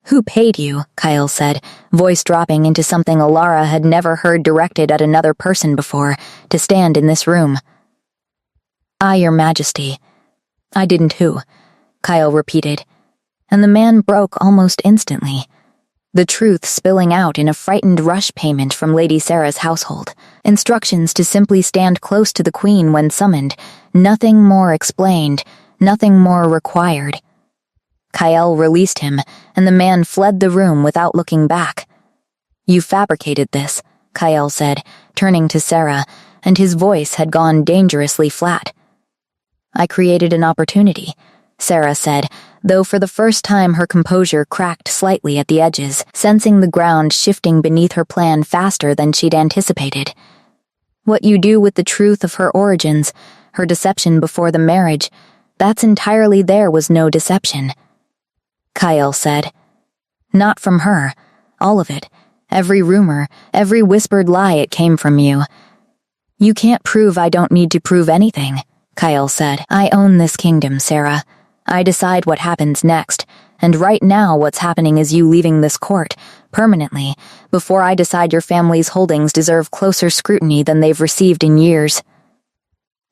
Who paid you, Kyle said, voice dropping into something Alara had never heard directed at another person before, to stand in this room? I, Your Majesty. I didn't who, Kyle repeated, and the man broke almost instantly, the truth spilling out in a frightened rush payment from Lady Sarah's household. Instructions to simply stand close to the Queen when summoned, nothing more explained, nothing more required. Kyle released him, and the man fled the room without looking back. You fabricated this, Kyle said, turning to Sarah, and his voice had gone dangerously flat. I created an opportunity, Sarah said, though for the first time her composure cracked slightly at the edges, sensing the ground shifting beneath her plan faster than she'd anticipated. What you do with the truth of her origins, her deception before the marriage, that's entirely there was no deception. Kyle said. Not from her. All of it. Every rumor, every whispered lie, it came from you. You can't prove I don't need to prove anything, Kyle said. I own this kingdom, Sarah. I decide what happens next, and right now what's happening is you leaving this court, permanently, before I decide your family's holdings deserve closer scrutiny than they've received in years.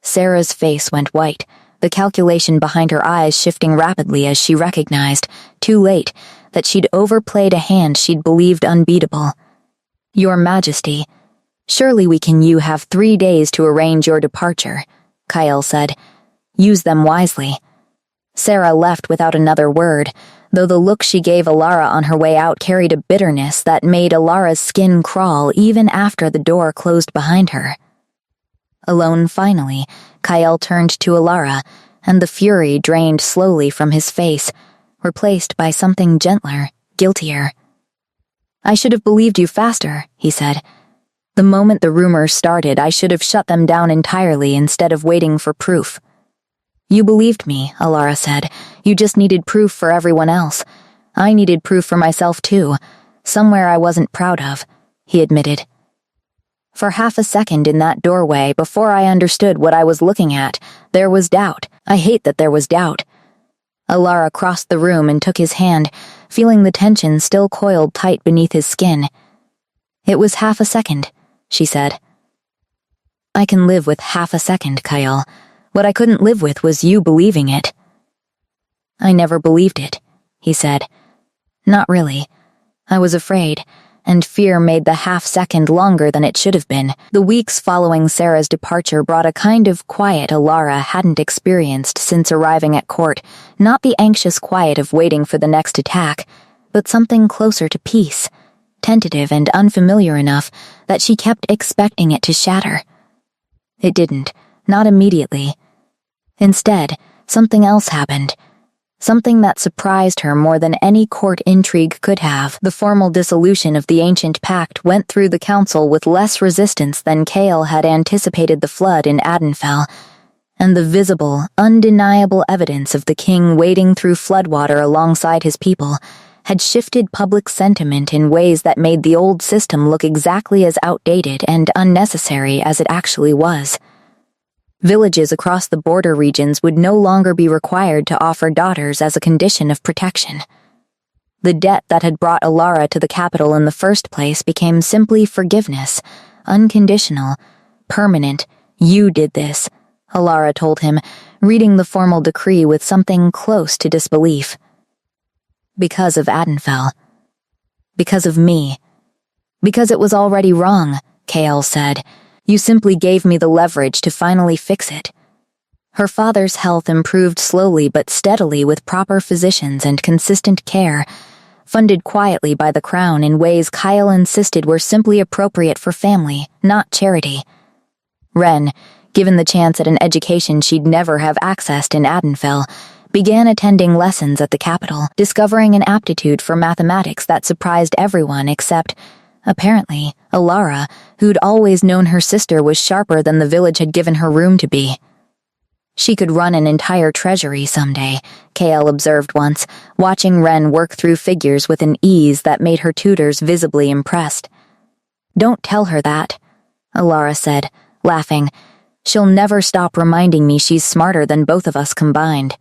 Sarah's face went white, the calculation behind her eyes shifting rapidly as she recognized, too late, that she'd overplayed a hand she'd believed unbeatable. Your Majesty, surely you have 3 days to arrange your departure, Kyle said. Use them wisely. Sarah left without another word, though the look she gave Alara on her way out carried a bitterness that made Alara's skin crawl even after the door closed behind her. Alone finally, Kyle turned to Alara, and the fury drained slowly from his face, replaced by something gentler, guiltier. I should have believed you faster, he said. The moment the rumors started, I should have shut them down entirely instead of waiting for proof. You believed me, Alara said. You just needed proof for everyone else. I needed proof for myself too, somewhere I wasn't proud of, he admitted. For half a second in that doorway, before I understood what I was looking at, there was doubt. I hate that there was doubt. Alara crossed the room and took his hand, feeling the tension still coiled tight beneath his skin. It was half a second, she said. I can live with half a second, Kyle. What I couldn't live with was you believing it. I never believed it, he said. Not really. I was afraid, and fear made the half-second longer than it should have been. The weeks following Sarah's departure brought a kind of quiet Alara hadn't experienced since arriving at court, not the anxious quiet of waiting for the next attack, but something closer to peace, tentative and unfamiliar enough that she kept expecting it to shatter. It didn't, not immediately. Instead, something else happened, something that surprised her more than any court intrigue could have. The formal dissolution of the ancient pact went through the council with less resistance than Kale had anticipated the flood in Adenfell, and the visible, undeniable evidence of the king wading through floodwater alongside his people had shifted public sentiment in ways that made the old system look exactly as outdated and unnecessary as it actually was. Villages across the border regions would no longer be required to offer daughters as a condition of protection. The debt that had brought Alara to the capital in the first place became simply forgiveness, unconditional, permanent. "You did this," Alara told him, reading the formal decree with something close to disbelief. "Because of Adenfell. Because of me. Because it was already wrong," Kael said. "You simply gave me the leverage to finally fix it." Her father's health improved slowly but steadily with proper physicians and consistent care, funded quietly by the crown in ways Kyle insisted were simply appropriate for family, not charity. Ren, given the chance at an education she'd never have accessed in Adenfell, began attending lessons at the capital, discovering an aptitude for mathematics that surprised everyone except, apparently, Alara, who'd always known her sister was sharper than the village had given her room to be. "She could run an entire treasury someday," Kael observed once, watching Ren work through figures with an ease that made her tutors visibly impressed. "Don't tell her that," Alara said, laughing. "She'll never stop reminding me she's smarter than both of us combined."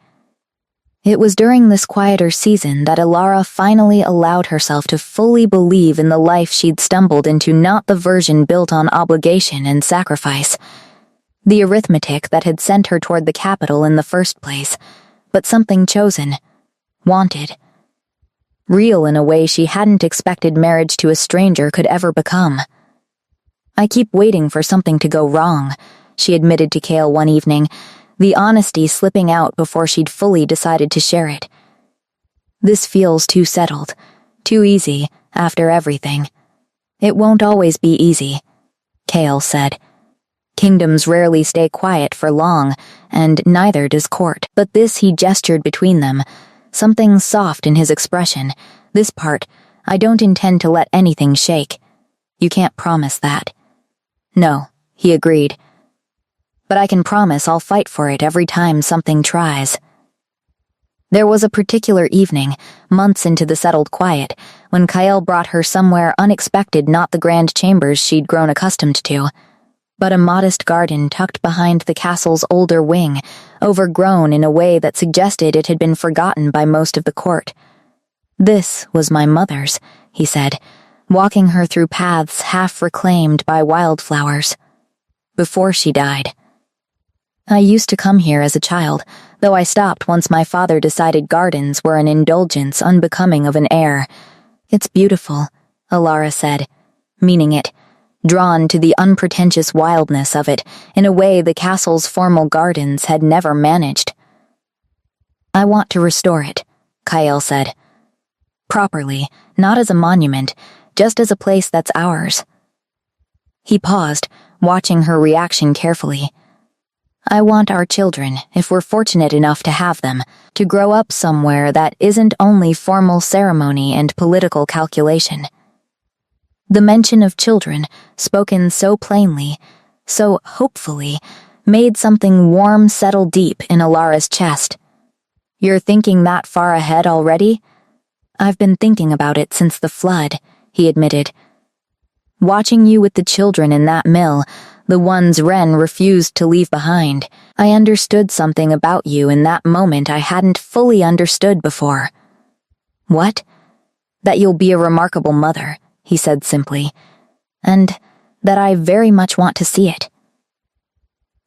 It was during this quieter season that Alara finally allowed herself to fully believe in the life she'd stumbled into, not the version built on obligation and sacrifice. The arithmetic that had sent her toward the capital in the first place, but something chosen, wanted. Real in a way she hadn't expected marriage to a stranger could ever become. "I keep waiting for something to go wrong," she admitted to Kale one evening, the honesty slipping out before she'd fully decided to share it. "This feels too settled, too easy, after everything." "It won't always be easy," Kale said. "Kingdoms rarely stay quiet for long, and neither does court." But this he gestured between them, something soft in his expression. "This part, I don't intend to let anything shake." "You can't promise that." "No," he agreed. "But I can promise I'll fight for it every time something tries." There was a particular evening, months into the settled quiet, when Kyle brought her somewhere unexpected, not the grand chambers she'd grown accustomed to, but a modest garden tucked behind the castle's older wing, overgrown in a way that suggested it had been forgotten by most of the court. "This was my mother's," he said, walking her through paths half reclaimed by wildflowers. "Before she died. I used to come here as a child, though I stopped once my father decided gardens were an indulgence unbecoming of an heir. It's beautiful," Alara said, meaning it, drawn to the unpretentious wildness of it in a way the castle's formal gardens had never managed. "I want to restore it," Kyle said. "Properly, not as a monument, just as a place that's ours." He paused, watching her reaction carefully. "I want our children, if we're fortunate enough to have them, to grow up somewhere that isn't only formal ceremony and political calculation." The mention of children, spoken so plainly, so hopefully, made something warm settle deep in Alara's chest. "You're thinking that far ahead already?" "I've been thinking about it since the flood," he admitted. "Watching you with the children in that mill, the ones Ren refused to leave behind, I understood something about you in that moment I hadn't fully understood before." "What?" "That you'll be a remarkable mother," he said simply, "and that I very much want to see it."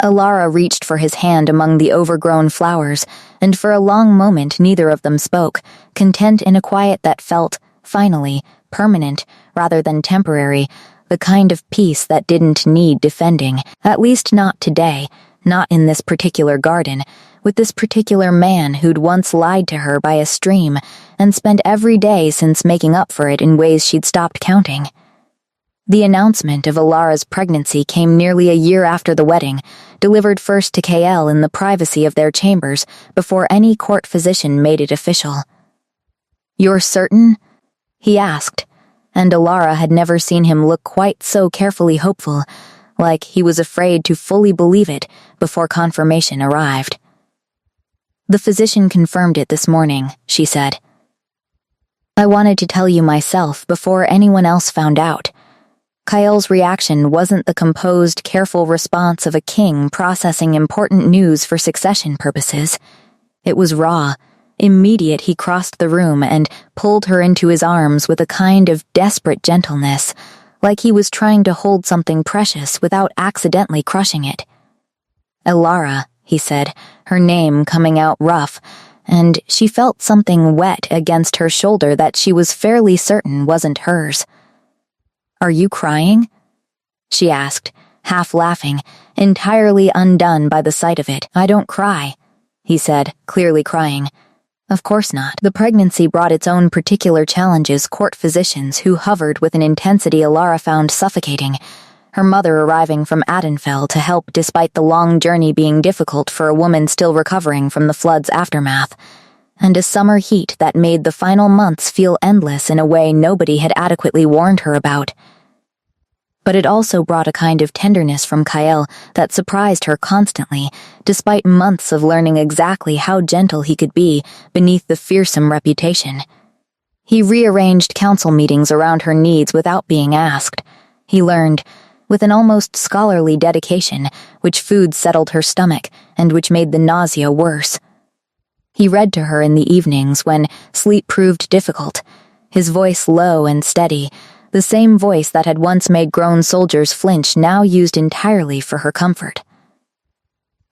Alara reached for his hand among the overgrown flowers, and for a long moment neither of them spoke, content in a quiet that felt, finally, permanent rather than temporary, the kind of peace that didn't need defending, at least not today, not in this particular garden, with this particular man who'd once lied to her by a stream and spent every day since making up for it in ways she'd stopped counting. The announcement of Alara's pregnancy came nearly a year after the wedding, delivered first to Kael in the privacy of their chambers before any court physician made it official. "You're certain?" he asked, and Alara had never seen him look quite so carefully hopeful, like he was afraid to fully believe it before confirmation arrived. "The physician confirmed it this morning," she said. "I wanted to tell you myself before anyone else found out." Kael's reaction wasn't the composed, careful response of a king processing important news for succession purposes. It was raw, immediate. He crossed the room and pulled her into his arms with a kind of desperate gentleness, like he was trying to hold something precious without accidentally crushing it. "Alara," he said, her name coming out rough, and she felt something wet against her shoulder that she was fairly certain wasn't hers. "Are you crying?" she asked, half laughing, entirely undone by the sight of it. "I don't cry," he said, clearly crying. Of course not. The pregnancy brought its own particular challenges. Court physicians who hovered with an intensity Alara found suffocating, her mother arriving from Adenfell to help despite the long journey being difficult for a woman still recovering from the flood's aftermath, and a summer heat that made the final months feel endless in a way nobody had adequately warned her about. But it also brought a kind of tenderness from Kael that surprised her constantly, despite months of learning exactly how gentle he could be beneath the fearsome reputation. He rearranged council meetings around her needs without being asked. He learned, with an almost scholarly dedication, which food settled her stomach and which made the nausea worse. He read to her in the evenings when sleep proved difficult, his voice low and steady, the same voice that had once made grown soldiers flinch, now used entirely for her comfort.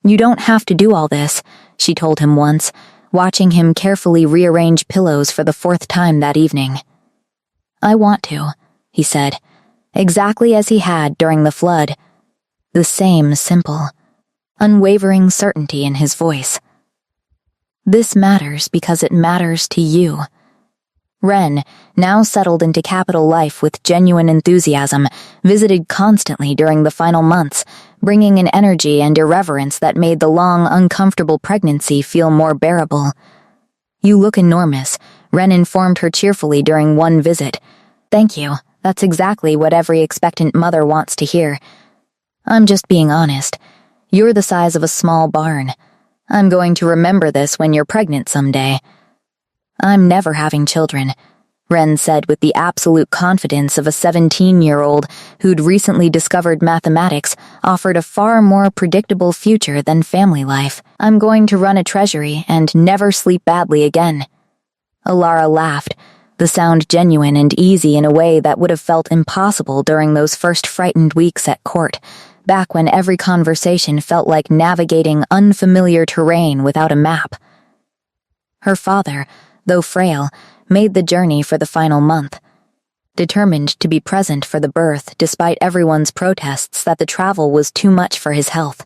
"You don't have to do all this," she told him once, watching him carefully rearrange pillows for the 4th time that evening. "I want to," he said, exactly as he had during the flood. The same simple, unwavering certainty in his voice. "This matters because it matters to you." Ren, now settled into capital life with genuine enthusiasm, visited constantly during the final months, bringing an energy and irreverence that made the long, uncomfortable pregnancy feel more bearable. "You look enormous," Ren informed her cheerfully during one visit. "Thank you. That's exactly what every expectant mother wants to hear. I'm just being honest. You're the size of a small barn. I'm going to remember this when you're pregnant someday." "I'm never having children," Ren said with the absolute confidence of a 17-year-old who'd recently discovered mathematics offered a far more predictable future than family life. "I'm going to run a treasury and never sleep badly again." Alara laughed, the sound genuine and easy in a way that would have felt impossible during those first frightened weeks at court, back when every conversation felt like navigating unfamiliar terrain without a map. Her father, though frail, made the journey for the final month, determined to be present for the birth despite everyone's protests that the travel was too much for his health.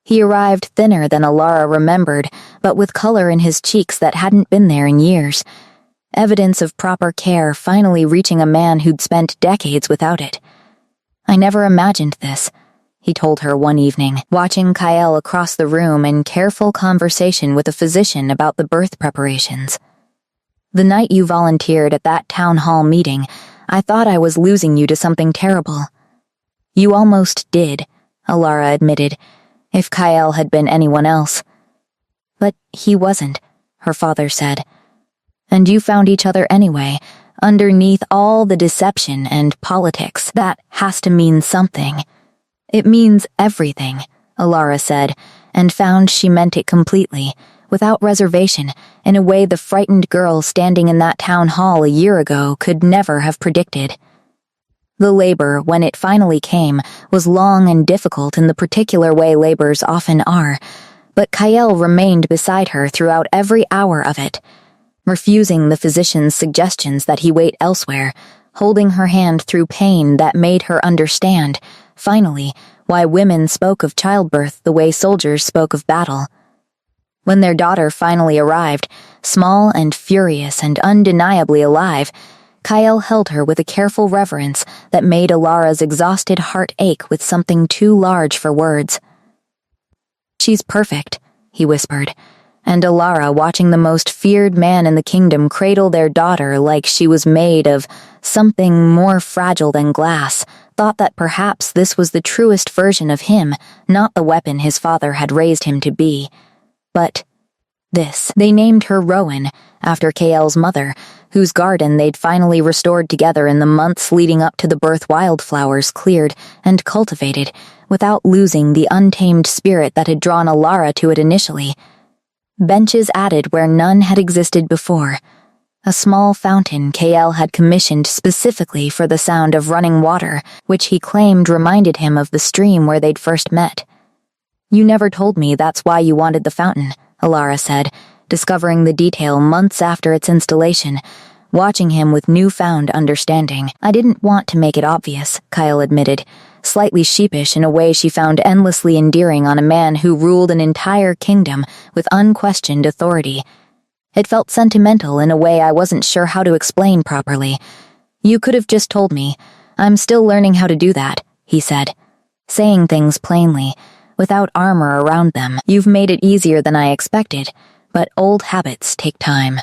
He arrived thinner than Alara remembered, but with color in his cheeks that hadn't been there in years, evidence of proper care finally reaching a man who'd spent decades without it. "I never imagined this," he told her one evening, watching Kael across the room in careful conversation with a physician about the birth preparations. "The night you volunteered at that town hall meeting, I thought I was losing you to something terrible." "You almost did," Alara admitted, if Kael had been anyone else. "But he wasn't," her father said. "And you found each other anyway, underneath all the deception and politics. That has to mean something." "It means everything," Alara said, and found she meant it completely, without reservation, in a way the frightened girl standing in that town hall a year ago could never have predicted. The labor, when it finally came, was long and difficult in the particular way labors often are, but Kael remained beside her throughout every hour of it, refusing the physician's suggestions that he wait elsewhere, holding her hand through pain that made her understand, finally, why women spoke of childbirth the way soldiers spoke of battle. When their daughter finally arrived, small and furious and undeniably alive, Kyle held her with a careful reverence that made Alara's exhausted heart ache with something too large for words. "She's perfect," he whispered, and Alara, watching the most feared man in the kingdom cradle their daughter like she was made of something more fragile than glass, thought that perhaps this was the truest version of him, not the weapon his father had raised him to be. But this. They named her Rowan, after KL's mother, whose garden they'd finally restored together in the months leading up to the birth wildflowers cleared and cultivated, without losing the untamed spirit that had drawn Alara to it initially. Benches added where none had existed before. A small fountain KL had commissioned specifically for the sound of running water, which he claimed reminded him of the stream where they'd first met. "You never told me that's why you wanted the fountain," Alara said, discovering the detail months after its installation, watching him with newfound understanding. "I didn't want to make it obvious," Kyle admitted, slightly sheepish in a way she found endlessly endearing on a man who ruled an entire kingdom with unquestioned authority. "It felt sentimental in a way I wasn't sure how to explain properly. You could have just told me. I'm still learning how to do that," he said, saying things plainly, without armor around them. "You've made it easier than I expected, but old habits take time."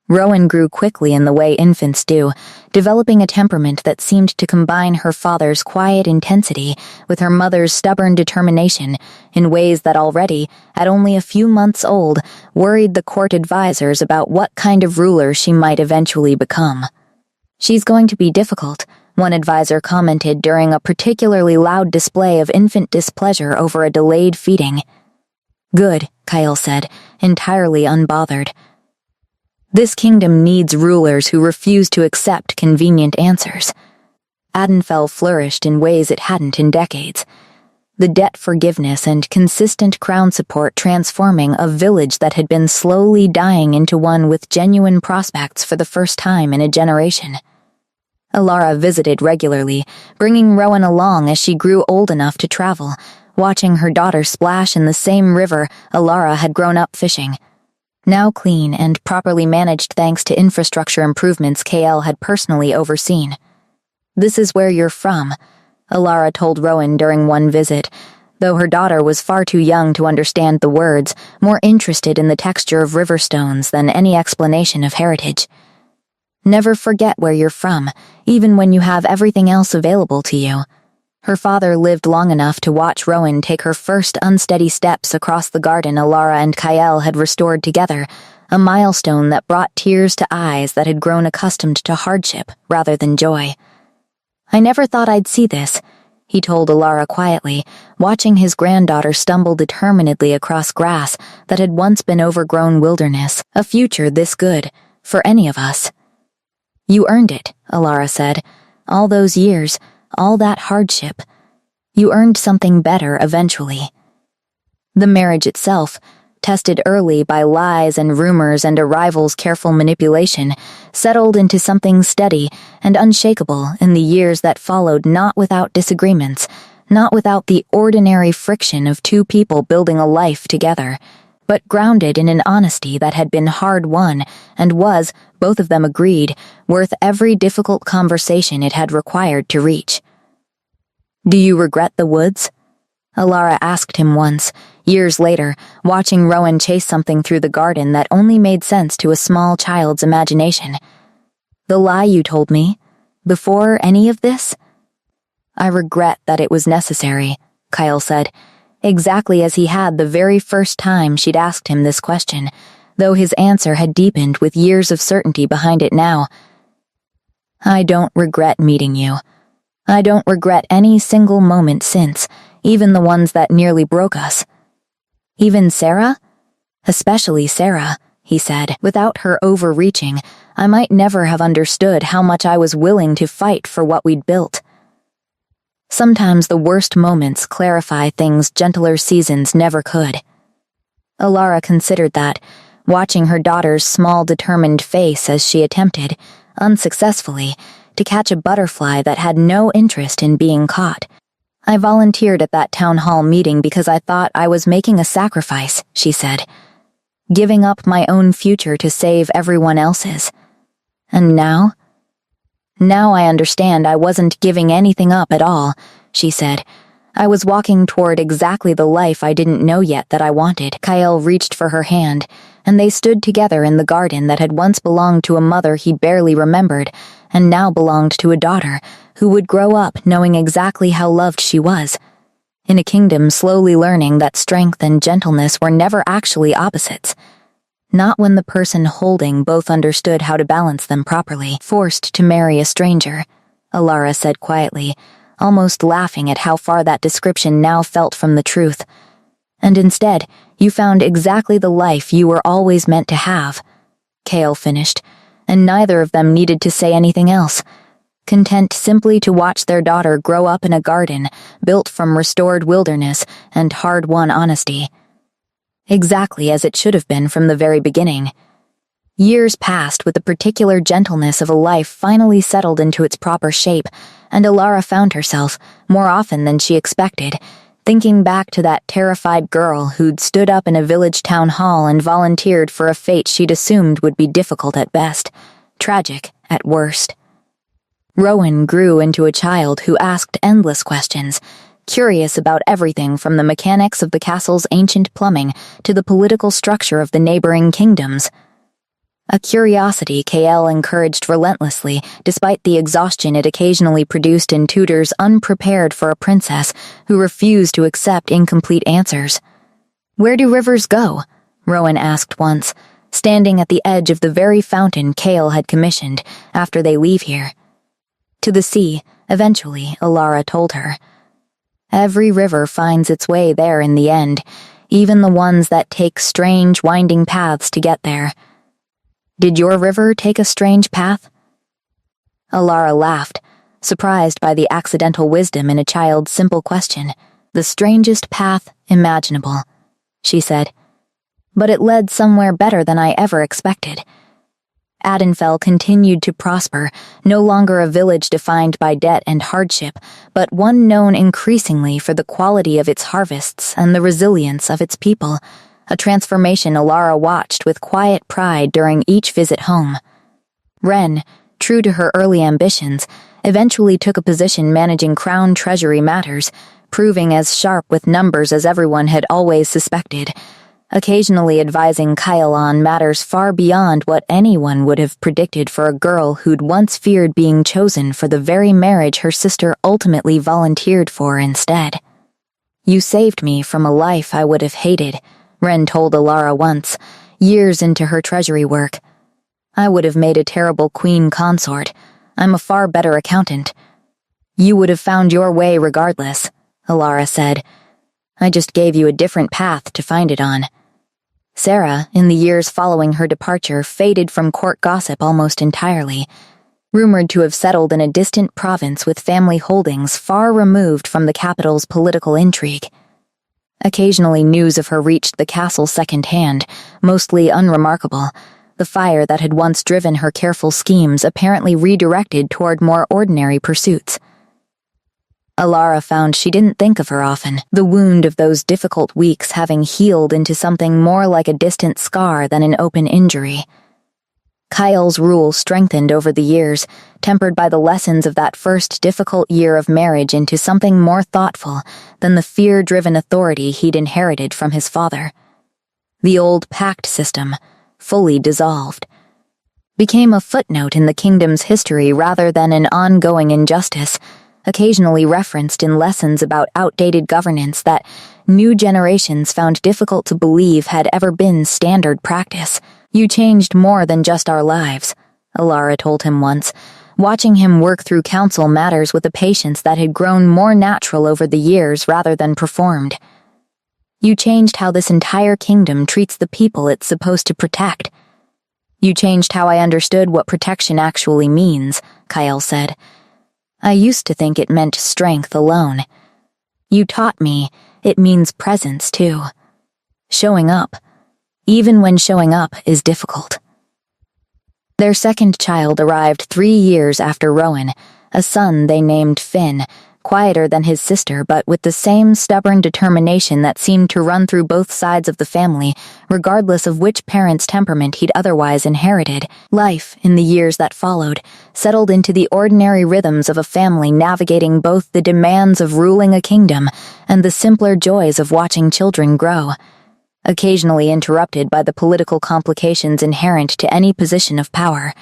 Rowan grew quickly in the way infants do, developing a temperament that seemed to combine her father's quiet intensity with her mother's stubborn determination in ways that already, at only a few months old, worried the court advisors about what kind of ruler she might eventually become. "She's going to be difficult," one advisor commented during a particularly loud display of infant displeasure over a delayed feeding. "Good," Kyle said, entirely unbothered. "This kingdom needs rulers who refuse to accept convenient answers." Adenfell flourished in ways it hadn't in decades. The debt forgiveness and consistent crown support transforming a village that had been slowly dying into one with genuine prospects for the first time in a generation. Alara visited regularly, bringing Rowan along as she grew old enough to travel, watching her daughter splash in the same river Alara had grown up fishing. Now clean and properly managed thanks to infrastructure improvements KL had personally overseen. "This is where you're from," Alara told Rowan during one visit, though her daughter was far too young to understand the words, more interested in the texture of river stones than any explanation of heritage. "Never forget where you're from, even when you have everything else available to you." Her father lived long enough to watch Rowan take her first unsteady steps across the garden Alara and Kyle had restored together, a milestone that brought tears to eyes that had grown accustomed to hardship rather than joy. "I never thought I'd see this," he told Alara quietly, watching his granddaughter stumble determinedly across grass that had once been overgrown wilderness, a future this good, for any of us. "You earned it," Alara said. "All those years, all that hardship. You earned something better eventually." The marriage itself, tested early by lies and rumors and a rival's careful manipulation, settled into something steady and unshakable in the years that followed, not without disagreements, not without the ordinary friction of two people building a life together, but grounded in an honesty that had been hard-won and was, both of them agreed, worth every difficult conversation it had required to reach. "Do you regret the woods?" Alara asked him once, years later, watching Rowan chase something through the garden that only made sense to a small child's imagination. "The lie you told me? Before any of this?" "I regret that it was necessary," Kyle said, exactly as he had the very first time she'd asked him this question, though his answer had deepened with years of certainty behind it now. "I don't regret meeting you. I don't regret any single moment since, even the ones that nearly broke us. Even Sarah? Especially Sarah," he said. "Without her overreaching, I might never have understood how much I was willing to fight for what we'd built." Sometimes the worst moments clarify things gentler seasons never could. Alara considered that, watching her daughter's small, determined face as she attempted, unsuccessfully, to catch a butterfly that had no interest in being caught. "I volunteered at that town hall meeting because I thought I was making a sacrifice," she said, "giving up my own future to save everyone else's. And now, Now I understand I wasn't giving anything up at all, she said. I was walking toward exactly the life I didn't know yet that I wanted. Kyle reached for her hand, and they stood together in the garden that had once belonged to a mother he barely remembered, and now belonged to a daughter who would grow up knowing exactly how loved she was. In a kingdom slowly learning that strength and gentleness were never actually opposites. Not when the person holding both understood how to balance them properly. Forced to marry a stranger, Alara said quietly, almost laughing at how far that description now felt from the truth. And instead, you found exactly the life you were always meant to have, Kale finished, and neither of them needed to say anything else, content simply to watch their daughter grow up in a garden built from restored wilderness and hard-won honesty. Exactly as it should have been from the very beginning. Years passed with the particular gentleness of a life finally settled into its proper shape, and Alara found herself, more often than she expected, thinking back to that terrified girl who'd stood up in a village town hall and volunteered for a fate she'd assumed would be difficult at best, tragic at worst. Rowan grew into a child who asked endless questions, curious about everything from the mechanics of the castle's ancient plumbing to the political structure of the neighboring kingdoms. A curiosity Kael encouraged relentlessly, despite the exhaustion it occasionally produced in tutors unprepared for a princess who refused to accept incomplete answers. "Where do rivers go?" Rowan asked once, standing at the edge of the very fountain Kael had commissioned after they leave here. "To the sea, eventually," Alara told her. "Every river finds its way there in the end, even the ones that take strange, winding paths to get there. Did your river take a strange path?" Alara laughed, surprised by the accidental wisdom in a child's simple question. "The strangest path imaginable," she said. "But it led somewhere better than I ever expected." Adenfell continued to prosper, no longer a village defined by debt and hardship, but one known increasingly for the quality of its harvests and the resilience of its people, a transformation Alara watched with quiet pride during each visit home. Wren, true to her early ambitions, eventually took a position managing crown treasury matters, proving as sharp with numbers as everyone had always suspected, occasionally advising Kyle on matters far beyond what anyone would have predicted for a girl who'd once feared being chosen for the very marriage her sister ultimately volunteered for instead. "You saved me from a life I would have hated," Wren told Alara once, years into her treasury work. "I would have made a terrible queen consort. I'm a far better accountant." "You would have found your way regardless," Alara said. "I just gave you a different path to find it on." Sarah, in the years following her departure, faded from court gossip almost entirely, rumored to have settled in a distant province with family holdings far removed from the capital's political intrigue. Occasionally news of her reached the castle secondhand, mostly unremarkable, the fire that had once driven her careful schemes apparently redirected toward more ordinary pursuits. Alara found she didn't think of her often, the wound of those difficult weeks having healed into something more like a distant scar than an open injury. Kyle's rule strengthened over the years, tempered by the lessons of that first difficult year of marriage into something more thoughtful than the fear-driven authority he'd inherited from his father. The old pact system, fully dissolved, became a footnote in the kingdom's history rather than an ongoing injustice, occasionally referenced in lessons about outdated governance that new generations found difficult to believe had ever been standard practice. "You changed more than just our lives," Alara told him once, watching him work through council matters with a patience that had grown more natural over the years rather than performed. "You changed how this entire kingdom treats the people it's supposed to protect." "You changed how I understood what protection actually means," Kyle said. "I used to think it meant strength alone. You taught me it means presence, too. Showing up, even when showing up is difficult." Their second child arrived 3 years after Rowan, a son they named Finn, quieter than his sister, but with the same stubborn determination that seemed to run through both sides of the family, regardless of which parent's temperament he'd otherwise inherited. Life, in the years that followed, settled into the ordinary rhythms of a family navigating both the demands of ruling a kingdom and the simpler joys of watching children grow, occasionally interrupted by the political complications inherent to any position of power,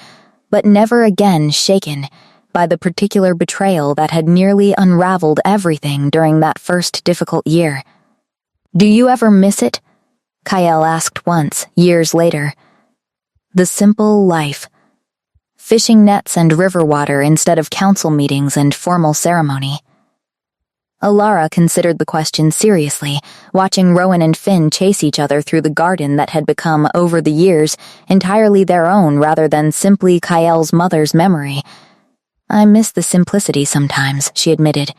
but never again shaken by the particular betrayal that had nearly unraveled everything during that first difficult year. "Do you ever miss it?" Kyle asked once, years later. The simple life. Fishing nets and river water instead of council meetings and formal ceremony. Alara considered the question seriously, watching Rowan and Finn chase each other through the garden that had become, over the years, entirely their own rather than simply Kyle's mother's memory. "I miss the simplicity sometimes," she admitted.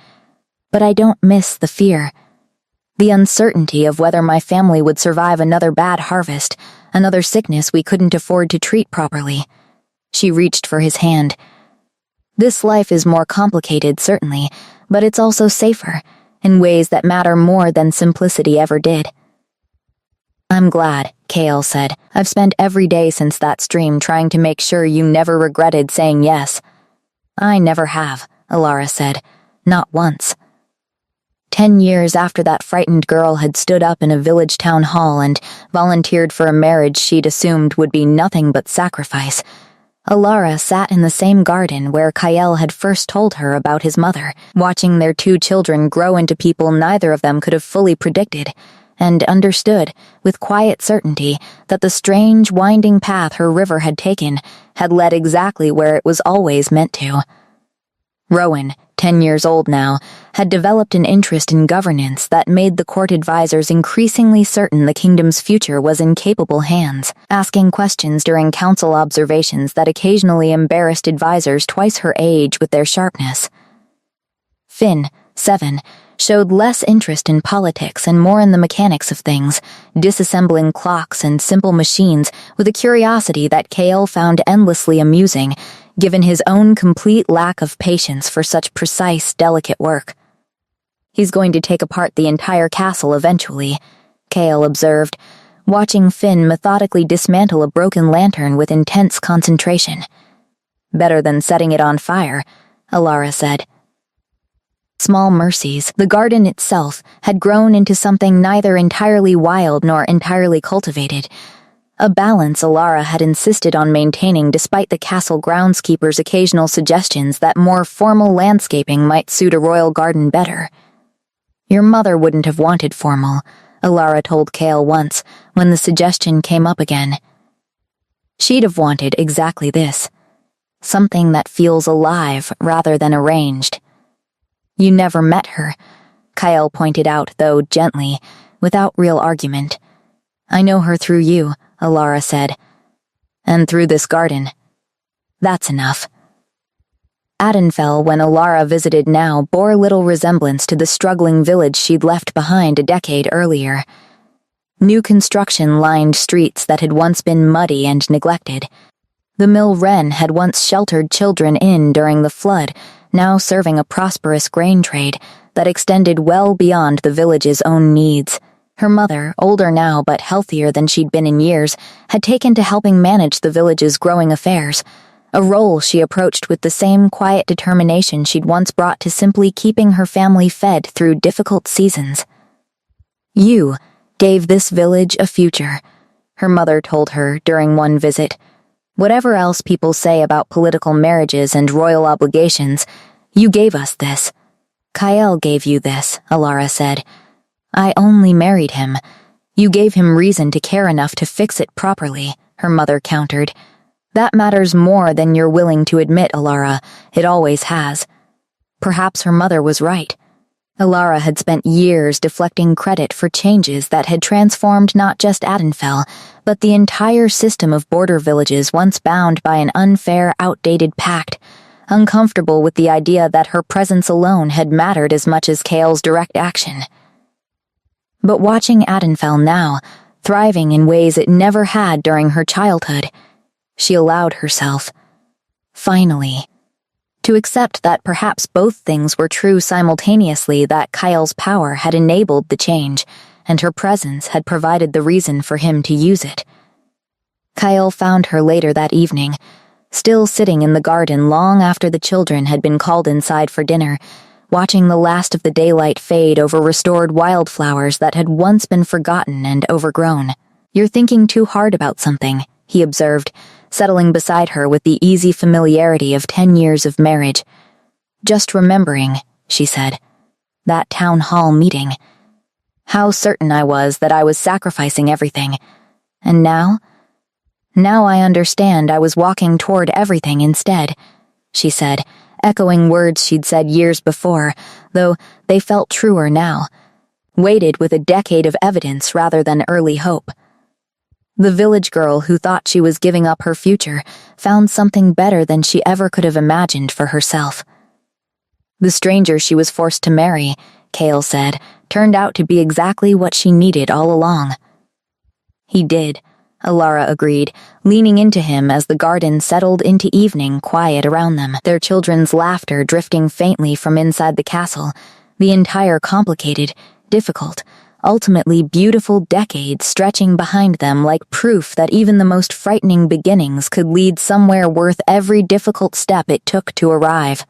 "But I don't miss the fear. The uncertainty of whether my family would survive another bad harvest, another sickness we couldn't afford to treat properly." She reached for his hand. "This life is more complicated, certainly, but it's also safer, in ways that matter more than simplicity ever did." "I'm glad," Kale said. "I've spent every day since that stream trying to make sure you never regretted saying yes." "I never have," Alara said. "Not once." 10 years after that frightened girl had stood up in a village town hall and volunteered for a marriage she'd assumed would be nothing but sacrifice, Alara sat in the same garden where Kyle had first told her about his mother, watching their 2 children grow into people neither of them could have fully predicted, and understood, with quiet certainty, that the strange, winding path her river had taken had led exactly where it was always meant to. Rowan, 10 years old now, had developed an interest in governance that made the court advisors increasingly certain the kingdom's future was in capable hands, asking questions during council observations that occasionally embarrassed advisors twice her age with their sharpness. Finn, 7, showed less interest in politics and more in the mechanics of things, disassembling clocks and simple machines with a curiosity that Kale found endlessly amusing, given his own complete lack of patience for such precise, delicate work. "He's going to take apart the entire castle eventually," Kale observed, watching Finn methodically dismantle a broken lantern with intense concentration. "Better than setting it on fire," Alara said. Small mercies, the garden itself had grown into something neither entirely wild nor entirely cultivated, a balance Alara had insisted on maintaining despite the castle groundskeeper's occasional suggestions that more formal landscaping might suit a royal garden better. "Your mother wouldn't have wanted formal," Alara told Kale once, when the suggestion came up again. "She'd have wanted exactly this. Something that feels alive rather than arranged." "You never met her," Kyle pointed out, though gently, without real argument. "I know her through you," Alara said. "And through this garden. That's enough." Adenfell, when Alara visited now, bore little resemblance to the struggling village she'd left behind a decade earlier. New construction lined streets that had once been muddy and neglected. The mill wren had once sheltered children in during the flood, now serving a prosperous grain trade that extended well beyond the village's own needs. Her mother, older now but healthier than she'd been in years, had taken to helping manage the village's growing affairs, a role she approached with the same quiet determination she'd once brought to simply keeping her family fed through difficult seasons. "You gave this village a future," her mother told her during one visit. "Whatever else people say about political marriages and royal obligations, you gave us this. Kyle gave you this," Alara said. "I only married him. You gave him reason to care enough to fix it properly," her mother countered. "That matters more than you're willing to admit, Alara. It always has." Perhaps her mother was right. Alara had spent years deflecting credit for changes that had transformed not just Adenfell, but the entire system of border villages once bound by an unfair, outdated pact, uncomfortable with the idea that her presence alone had mattered as much as Kale's direct action. But watching Adenfell now, thriving in ways it never had during her childhood, she allowed herself, finally, To accept that perhaps both things were true simultaneously, that Kyle's power had enabled the change, and her presence had provided the reason for him to use it. Kyle found her later that evening, still sitting in the garden long after the children had been called inside for dinner, watching the last of the daylight fade over restored wildflowers that had once been forgotten and overgrown. "You're thinking too hard about something," he observed, settling beside her with the easy familiarity of 10 years of marriage. "Just remembering," she said, "that town hall meeting. How certain I was that I was sacrificing everything. And now I understand I was walking toward everything instead," she said, echoing words she'd said years before, though they felt truer now, weighted with a decade of evidence rather than early hope. The village girl who thought she was giving up her future found something better than she ever could have imagined for herself. The stranger she was forced to marry, Cale said, turned out to be exactly what she needed all along. "He did," Alara agreed, leaning into him as the garden settled into evening quiet around them, their children's laughter drifting faintly from inside the castle, the entire complicated, difficult, ultimately beautiful decade stretching behind them like proof that even the most frightening beginnings could lead somewhere worth every difficult step it took to arrive.